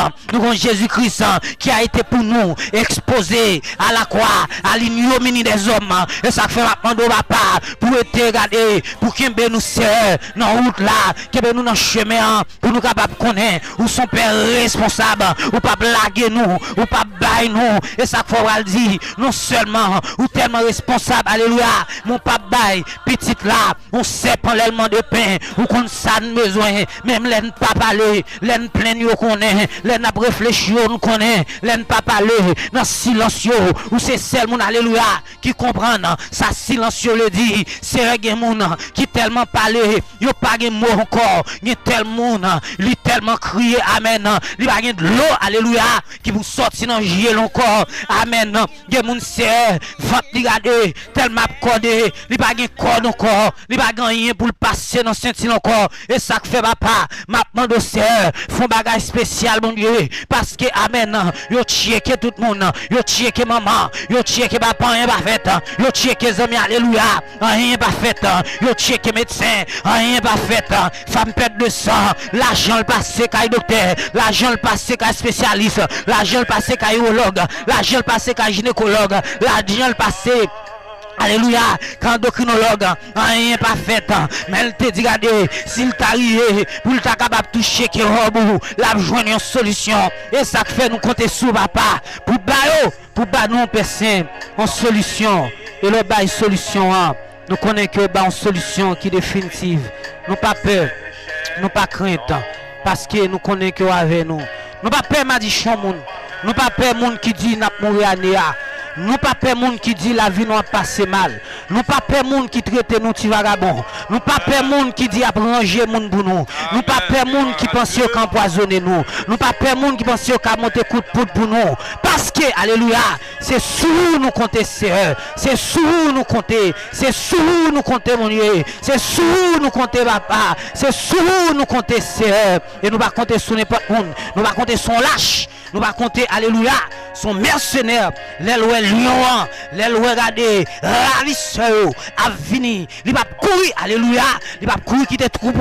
qui a été pour nous exposé à la croix, à l'ignominie des hommes, et ça fait maintenant papa pour être regardé, pour qu'il nous serre dans route là, qu'il nous dans chemin, pour nous capables connaître où son père responsable, ou pas blaguer nous, ou pas bailler nous, et ça faut le dire, non seulement ou tellement responsable, alléluia, mon papa bail, petite là, on sait pas l'élément de pain, ou qu'on ça besoin, même l'aine pas parler, l'aine plein yo connaît, l'aine a réfléchi on connaît, l'aine pas parler, dans silencieux, ou c'est celle mon alléluia, qui comprend, ça silencieux le dit, c'est un monde qui tellement parler, yo pas de mot encore, y tel monde, lui tellement crier, amen, lui pas de l'eau, alléluia, qui vous sortir dans giel encore, amen, y monde c'est vente li gade tellement cordé li pas gen corde encore li pas gagner pour le passer dans sentir encore et ça fait papa m'a demandé au Seigneur font bagage spécial spécial, mon Dieu. Parce que, amen, yo checké tout le monde, yo checké maman, yo checké papa, rien pas fait, yo checké les amis, alléluia, rien pas fait, yo checké médecin, rien pas fait, femme perte de sang, l'argent le passé qu'à docteur, l'argent le passé qu'à spécialiste, l'argent le passé qu'à urologue, l'argent le passé qu'à gynécologue, l'argent le passé. Alléluia, quand endocrinologue, rien pas fait, mais elle te dit, regardez, s'il t'arrive, pour t'être capable de toucher que robou, la joindre une solution. Et ça fait nous compter sur papa, pour bas nous personne, en solution. Et le bas une solution, nous connaissons que bas une solution qui est définitive. Nous pas peur, nous pas crainte, parce que nous connaissons que avec nous. Nous pas peur, m'a dit chon, nous pas peur, monde qui dit, n'a pas mourir à néa. Nous pas peur monde qui dit la vie nous a passé mal. Nous pas peur monde qui traite nous ti vagabond. Nous pas peur monde qui dit ranger monde pour nous. Nous pas peur monde qui pense qu'on empoisonner nous. Nous pas peur monde qui pense qu'on monter coup de poudre pour nous. Parce que alléluia, c'est sur nous compter sœur. C'est sur nous compter. C'est sur nous compter mon Dieu. C'est sur nous compter papa. C'est sur nous compter sœur. Et nous pas compter sur n'importe monde. Nous pas compter son lâche. Nous pas compter alléluia son mercenaire. Les lion, les regarder, ravisseur, à venir. Il va courir, alléluia. Il va courir qui te troupe,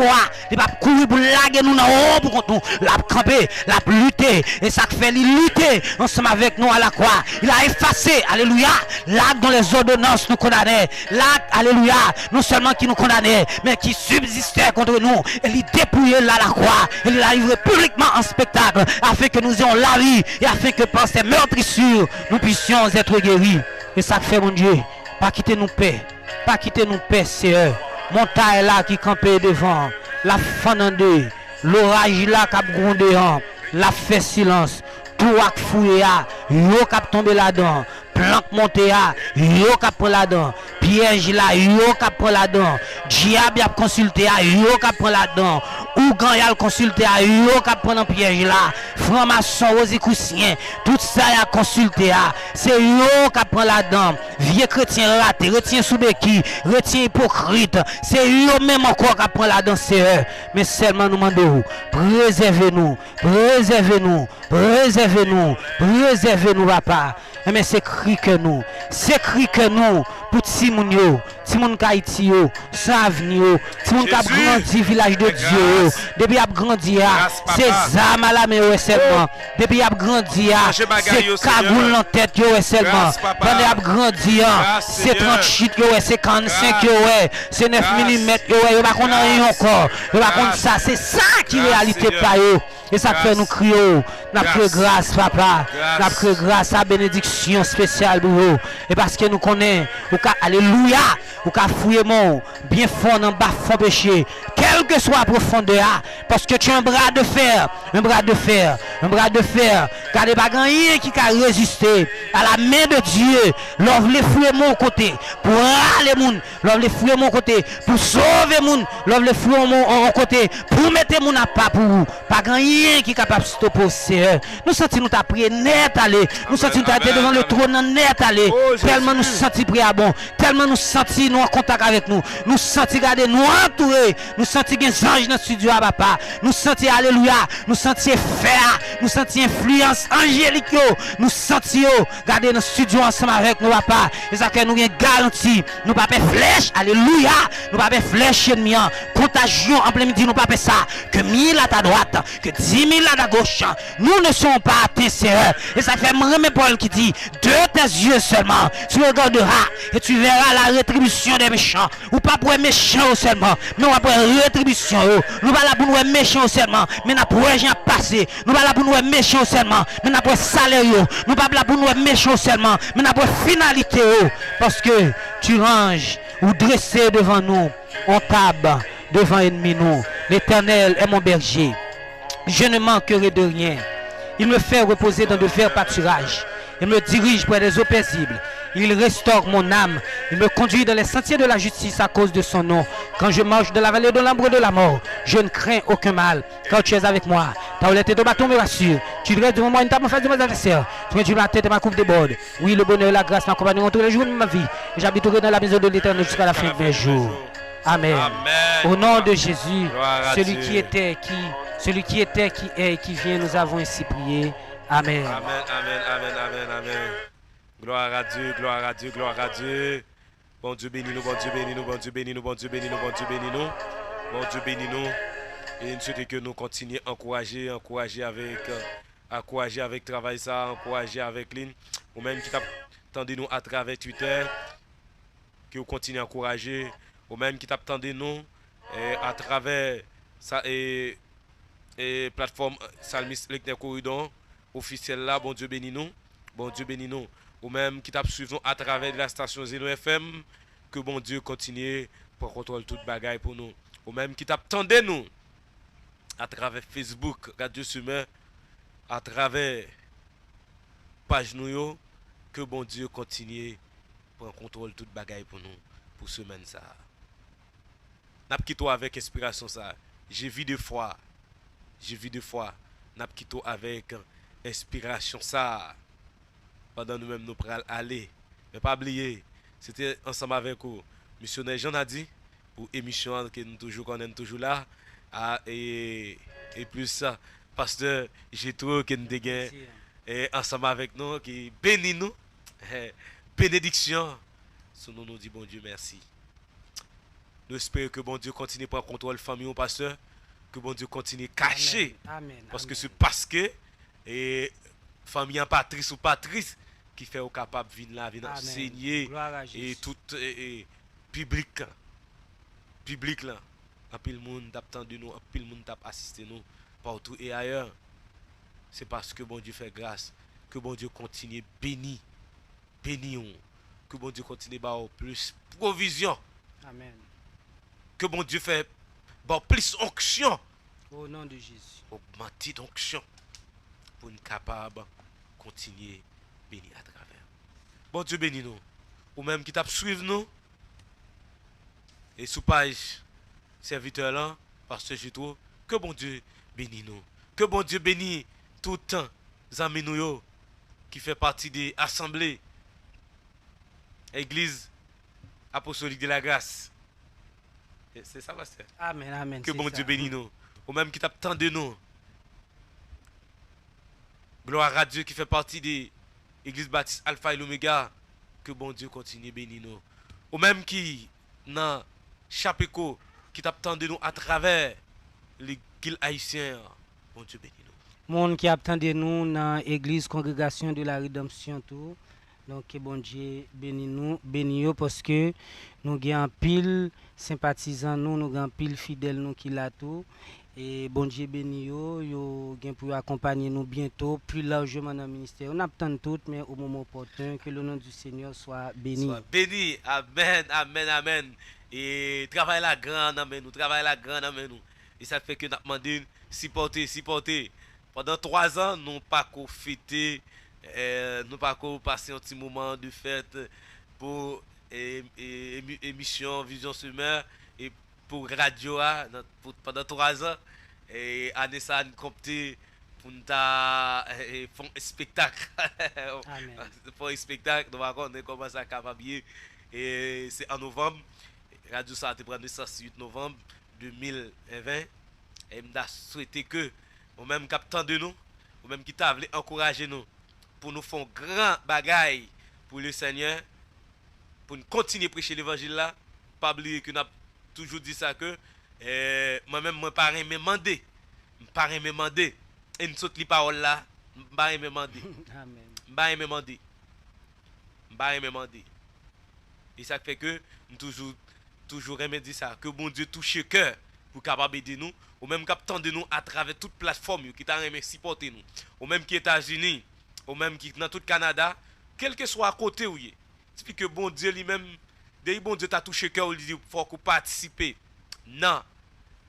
il va courir pour laguer nous dans haut pour contre nous. La camper, la lutter. Et ça fait lutter ensemble avec nous à la croix. Il a effacé, alléluia, l'acte dans les ordonnances nous condamnait. L'acte, alléluia, non seulement qui nous condamnait, mais qui subsistait contre nous. Et il dépouillait là la croix. Il l'a livré publiquement en spectacle afin que nous ayons la vie et afin que par ces meurtrissures, nous puissions être guéris. Et ça fait mon Dieu, pas quitter nous paix, pas quitter nous paix, Seigneur. Montagne là qui campait devant, la fanande, l'orage là qui a grondé, la fait silence, tout a fouillé, yo qui a tombé là-dedans, planque monté, yo qui a pris là-dedans, piège là, yo qui a pris là-dedans, diable a consulté, yo qui a pris là-dedans, Ougan y a consulté, yo qui a pris dans piège là, franc-maçon, rosicoussien, tout ça y a consulté, c'est yo qui a pris là-dedans, vieux chrétien raté, retien sous béquille, retien hypocrite, c'est yo même encore qui a pris là-dedans, c'est eux, mais seulement nous demandons, préservez-nous, préservez-nous, préservez-nous, préservez-nous, papa. Mais c'est cri que nous, pour Timounio, Timon Haïti, sans avenir, Timon qui a grandi village de Dieu, depuis a grandi, c'est âmes à la main seulement, depuis a grandi, c'est cagoule en tête seulement, pendant a grandi, c'est 38, c'est 45, c'est 9 mm, il va qu'on a rien encore, il va qu'on ça, c'est ça qui est réalité par eux. Et ça fait nous crier, nous crions grâce papa, nous crions grâce à bénédiction spéciale pour vous. Et parce que nous connaissons, alléluia, ou qu'à fouiller mon bien fort dans bas fond péché, quelle que soit la profondeur, parce que tu as un bras de fer, un bras de fer, un bras de fer, car il n'y a pas rien qui a résisté à la main de Dieu. L'on veut fouiller mon côté, pour aller mon, l'on veut fouiller mon côté, pour sauver mon, l'on veut fouiller mon côté, pour mettre mon à pas pour vous, pas rien qui est capable de stopper. Nous sentons nous ta prière net aller, nous sentons nous ta devant le trône net aller, tellement nous sentons prière bon, tellement nous sentons nous en contact avec nous, nous sentons garder nous entourer, nous sentons des anges dans le studio à papa, nous sentons alléluia, nous sentons faire, nous sentons influence angélique, nous sentons garder dans le studio ensemble avec nous papa, et ça fait nous une garantie, nous pas faire flèche, alléluia, nous pas faire flèche ennemi, contagion en plein midi, nous pas faire ça, que 1000 à ta droite, que 10 000 à ta gauche, nous ne sommes pas atteints, Seigneur. Et ça fait Mrémé Paul qui dit, de tes yeux seulement, tu regarderas et tu verras la rétribution des méchants. Ou pas pour les méchants seulement, mais on va pour la rétribution. Nous pas là pour nous méchants seulement, mais nous pour les gens passer. Nous pas là pour nous méchants seulement, mais nous pour salaire. Nous pas là pour nous méchants seulement, mais nous pour finalité. Parce que tu ranges ou dresser devant nous, on table devant ennemi nous. L'Éternel est mon berger. Je ne manquerai de rien. Il me fait reposer dans de verts pâturages. Il me dirige près des eaux paisibles. Il restaure mon âme. Il me conduit dans les sentiers de la justice à cause de son nom. Quand je marche dans la vallée de l'ombre de la mort, je ne crains aucun mal, car tu es avec moi. Ta houlette et ton bâton me rassurent. Tu dresses devant moi une table en face de mes adversaires. Tu me dis ma tête et ma coupe déborde. Oui, le bonheur et la grâce m'accompagneront tous les jours de ma vie. Et j'habiterai dans la maison de l'Éternel jusqu'à la fin de mes jours. Amen. Au nom de Jésus, celui qui était, qui celui qui était, qui est et qui vient, nous avons ainsi prié. Amen. Amen, amen, amen, amen, amen. Gloire à Dieu, gloire à Dieu, gloire à Dieu. Bon Dieu bénis nous, bon Dieu bénis nous, bon Dieu bénis nous, bon Dieu bénis nous, bon Dieu bénis nous. Bon Dieu bénis nous. Et nous souhaitons que nous continuions à encourager avec travail ça, encourager avec ligne. Ou même qui t'attendez nous à travers Twitter, que vous continuez à encourager. Ou même qui t'attendez nous à travers ça et plateforme Salmis Lecter Corridon officielle là, bon Dieu bénis nous. Bon Dieu bénis nous. Ou même qui t'a suivi à travers la station Zeno FM, que bon Dieu continue pour contrôler toute bagaille pour nous. Ou même qui t'attendez nous à travers Facebook, Radio Sumer, à travers page nous, que bon Dieu continue pour contrôler toute bagaille pour nous, pour semaine ça. N'a pas quitté avec inspiration ça. J'ai vu des fois, n'a pas quitté avec inspiration ça. Pendant nous-mêmes nous prenons aller. Mais pas oublier, c'était ensemble avec vous. Missionnaire Jean a dit, pour émission que nous toujours connaissons toujours là. Et plus ça, pasteur, j'ai trouvé que nous avons et ensemble avec nous, qui bénit nous. Bénédiction. Sous nous dit bon Dieu merci. Nous espérons que bon Dieu continue prendre contrôle famille au pasteur. Que bon Dieu continue cacher. Amen. Parce que c'est parce que famille en Patrice ou Patrice qui fait au capable de venir là, venir enseigner et tout public là. Un peu le monde t'a attendu nous, un peu le monde t'a assisté nous partout et ailleurs. C'est parce que bon Dieu fait grâce, que bon Dieu continue béni, que bon Dieu continue par plus provision. Amen. Que bon Dieu fait plus onction. Au nom de Jésus. Augmenter d'onction pour nous capables continuer béni à travers. Bon Dieu bénis nous. Ou même qui t'a suivre nous. Et sous page serviteur là, pasteur Jitro, que bon Dieu bénis nous. Que bon Dieu bénisse tout le temps amis nous qui fait partie des assemblées Église apostolique de la grâce. C'est ça pasteur. Amen, amen. Que bon ça. Dieu bénisse nous. Ou même qui t'attend de nous. Gloire à Dieu qui fait partie des Église Baptiste Alpha et l'Oméga. Que bon Dieu continue à bénir nous. Ou même qui, dans Chapeco, qui t'attend de nous à travers les guildes haïtiens. Bon Dieu bénit nous. Monde qui attend de nous dans l'église congrégation de la rédemption tout. Donc que bon Dieu bénit nous parce que nous avons pile sympathisants nous avons pile fidèles nous qui là tout. Et bon Dieu béni yo gain pour accompagner nous bientôt plus largement dans le ministère. On attend tout mais au moment opportun que le nom du Seigneur soit béni. Soit béni. Amen, amen, amen. Et travail la grande amen nous, travail la grande amen nous. Et ça fait que nous demandons supporter. Pendant 3 ans, nous pas qu'au fêter, nous pas qu'au passer un petit moment de fête pour émission Vision Summer et pour radio pendant 3 ans et année ça nous compter pour nous faire un spectacle. Pour un spectacle, nous allons commencer à capabler et c'est en novembre. Radio ça a été pris le 6 novembre 2020 et m'a souhaité que ou même captant de nous ou même qui t'a voulu encourager nous pour nous faire un grand bagaille pour le Seigneur pour nous continuer à prêcher l'évangile là. Pas oublier que nous toujours dit ça que moi-même mon parrain me demandé et nous saute les paroles là parrain me demandé et ça fait que nous toujours aimer dire ça que bon Dieu touche le cœur pour capable aider nous ou même captant de nous à travers toute plateforme qui t'a aimé supporter nous ou même qui États-Unis ou même qui dans tout Canada quel que soit à côté où il c'est que bon Dieu lui-même dès bon Dieu t'a touché le cœur il dit faut qu'on participer non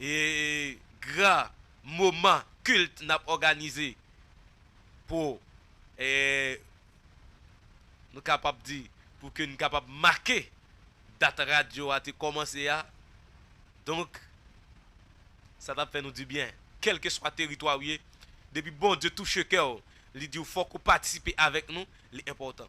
et grand moment culte n'a organisé pour nous capable dire pour que nous capable marquer date radio a commencé à donc ça t'a fait nous du bien quel que soit le territoire où depuis bon Dieu touche le cœur il dit faut qu'on participe avec nous l'important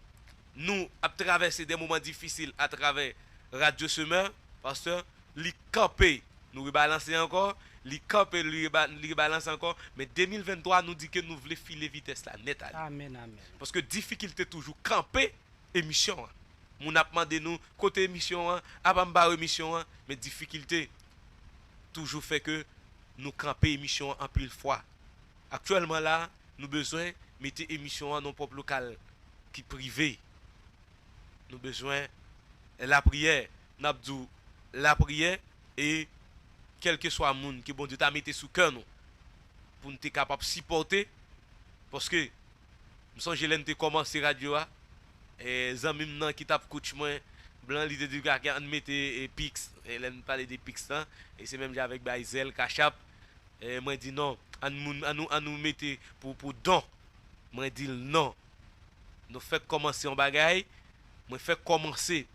nous à traverser des moments difficiles à travers Radio Semeur pasteur li camper nous rebalancer encore li campe, li balance encore. Mais 2023 nous dit que nous voulons filer vitesse là, net. Amen, amen. Parce que difficulté toujours camper émission. Mon a demandé nous côté émission, avant émission, mais difficulté toujours fait que nous camper émission en pile fois. Actuellement là, nous besoin mettre émission en nos propres local qui privé. Nous besoin la prière, n'abdou la prière et quel que soit le monde qui bon Dieu t'a mis sous cœur nous pour nous être capable de supporter parce que me songe l'en te commencer radio et zami nan qui t'a coach moi blanc l'idée du gars qui en mettait pix et l'en parler des pix là et c'est même avec Baizel Kachap et moi dit non à nous mettre pour don moi dit non nous fait commencer en bagaille moi fait commencer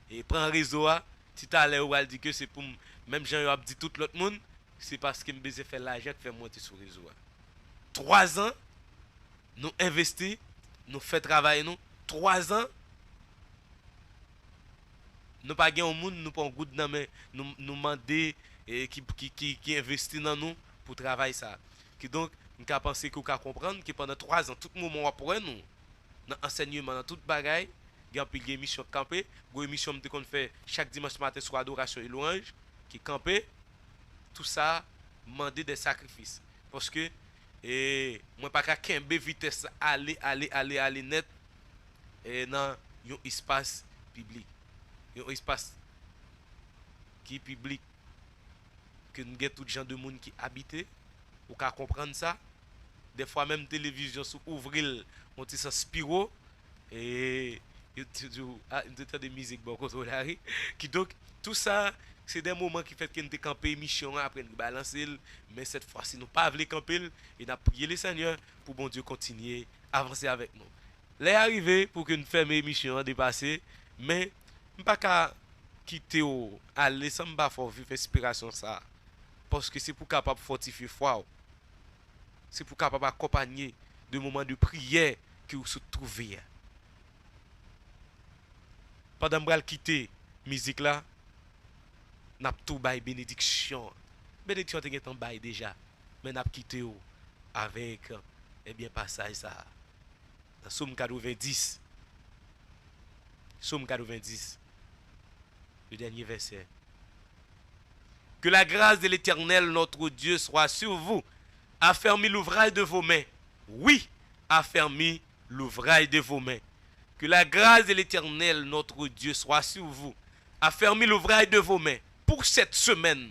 et prend réseau si tu as l'air ou dit que c'est pour même Jean a dit tout l'autre monde c'est parce que me besoin faire l'argent qui fait monter sur réseau 3 ans nous investir nous fait travailler nous 3 ans nous pas gagner au monde nous pas un goût dans mais nous demander qui investit dans nous pour travailler ça qui donc nous ca penser que ca comprendre que pendant 3 ans tout moment après nous dans enseignement dans toute bagaille il y a une émission campé, une émission qu'on fait chaque dimanche matin sur adoration et louange qui campé tout ça demander des sacrifices parce que moi pas qu'à kembe vitesse aller net et dans un espace public un espace qui est public que nous avons tout genre de monde qui habite ou qu'à comprendre ça des fois même télévision sous ouvrir on dit ça spiro et de musique qui donc tout ça c'est des moments qui fait que nous camper émission après nous balancer mais cette fois-ci nous pas voulu camper et n'a prié le Seigneur pour bon Dieu continuer avancer avec nous les arrivé pour que nous ferme émission dépasser mais pas qu'à quitter aller sans pas faut vivre inspiration ça parce que c'est pour capable fortifier foi c'est pour capable accompagner de moments de prière que vous se trouvez pendant que quitter musique là n'a tout bail bénédiction t'es en bail déjà mais n'a quitté avec eh bien passage ça dans Somme 90 le dernier verset que la grâce de l'Éternel notre Dieu soit sur vous affermis l'ouvrage de vos mains oui affermis l'ouvrage de vos mains que la grâce de l'Éternel notre Dieu soit sur vous affermis l'ouvrage de vos mains pour cette semaine.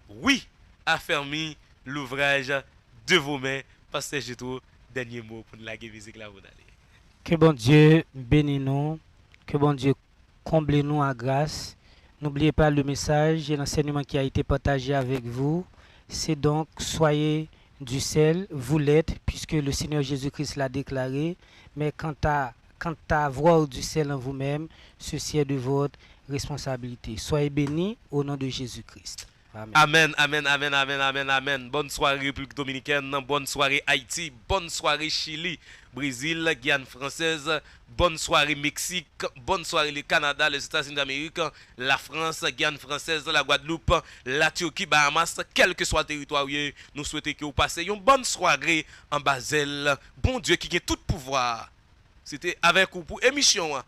Oui, affermis l'ouvrage de vos mains. Pasteur Géto, dernier mot pour la musique là. Que bon Dieu bénisse nous, que bon Dieu comble nous à grâce. N'oubliez pas le message et l'enseignement qui a été partagé avec vous. C'est donc soyez du sel, vous l'êtes, puisque le Seigneur Jésus-Christ l'a déclaré. Mais quant à avoir du sel en vous-même, ceci est de votre responsabilité. Soyez bénis au nom de Jésus-Christ. Amen. Amen. Bonne soirée République Dominicaine, bonne soirée Haïti, bonne soirée Chili, Brésil, Guyane française, bonne soirée Mexique, bonne soirée le Canada, les États-Unis d'Amérique, la France, Guyane française, la Guadeloupe, la Turquie, Bahamas, quel que soit le territoire, nous souhaitons que vous passiez une bonne soirée en Basel. Bon Dieu qui a tout pouvoir. C'était avec vous pour émission.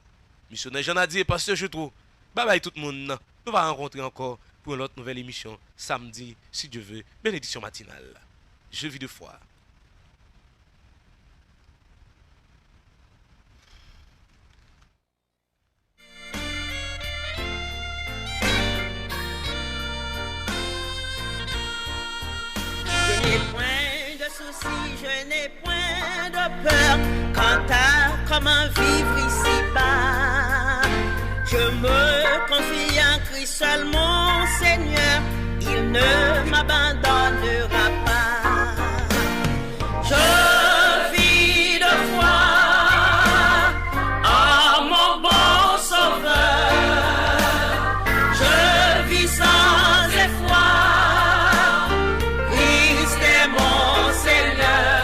Missionnaire Jean Adier, pasteur Jetro. Bye bye tout le monde. Nous allons rencontrer encore pour une autre nouvelle émission samedi, si Dieu veut, bénédiction matinale. Je vis de foi. Je n'ai point de soucis, je n'ai point de peur quant à comment vivre ici-bas. Je me confie en Christ seul, mon Seigneur, il ne m'abandonnera pas. Je vis de foi en mon bon Sauveur. Je vis sans effroi, Christ est mon Seigneur.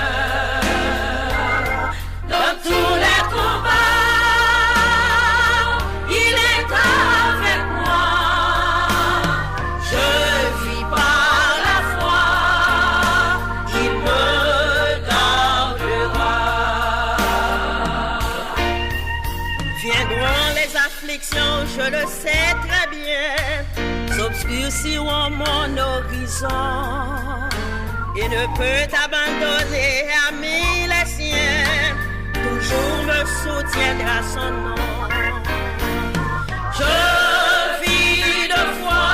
Dans tous les combats, avec moi, je vis par la foi. je le sais très bien, s'obscurciront mon horizon. Il ne peut abandonner à mille les siens, toujours me soutiendra son nom. Je vis de foi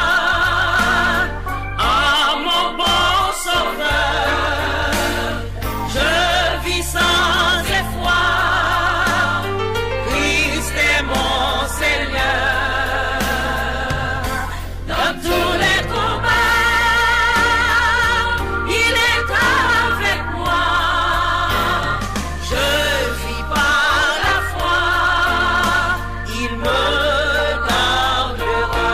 en mon bon sauveur, je vis sans effroi, Christ est mon Seigneur. Dans tous les combats, il est avec moi. Je vis par la foi, il me gardera.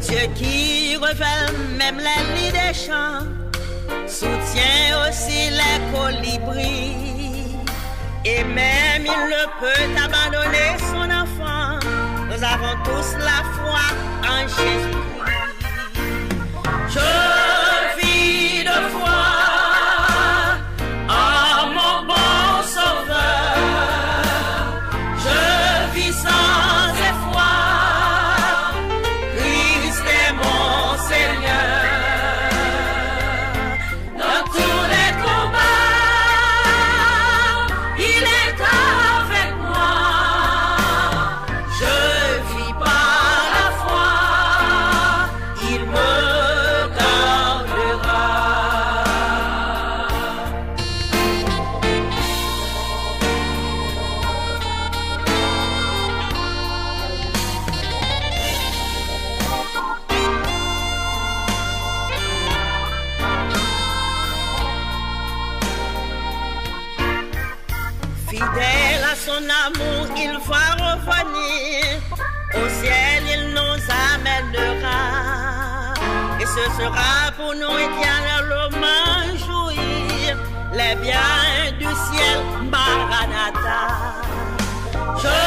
Dieu qui révèle même les lits des champs, soutient aussi les colibris. Et même il ne peut abandonner son enfant. Nous avons tous la foi en Jésus-Christ. Je vis de foi en mon bon sauveur. Je vis sans effroi, Christ est mon Seigneur. Dans tous les combats, il est avec moi. Je vis par la foi, il me gardera. Fidèle à son amour, il va revenir. Au ciel, il nous amènera. Et ce sera pour nous éternellement jouir les biens du ciel, Maranatha. Je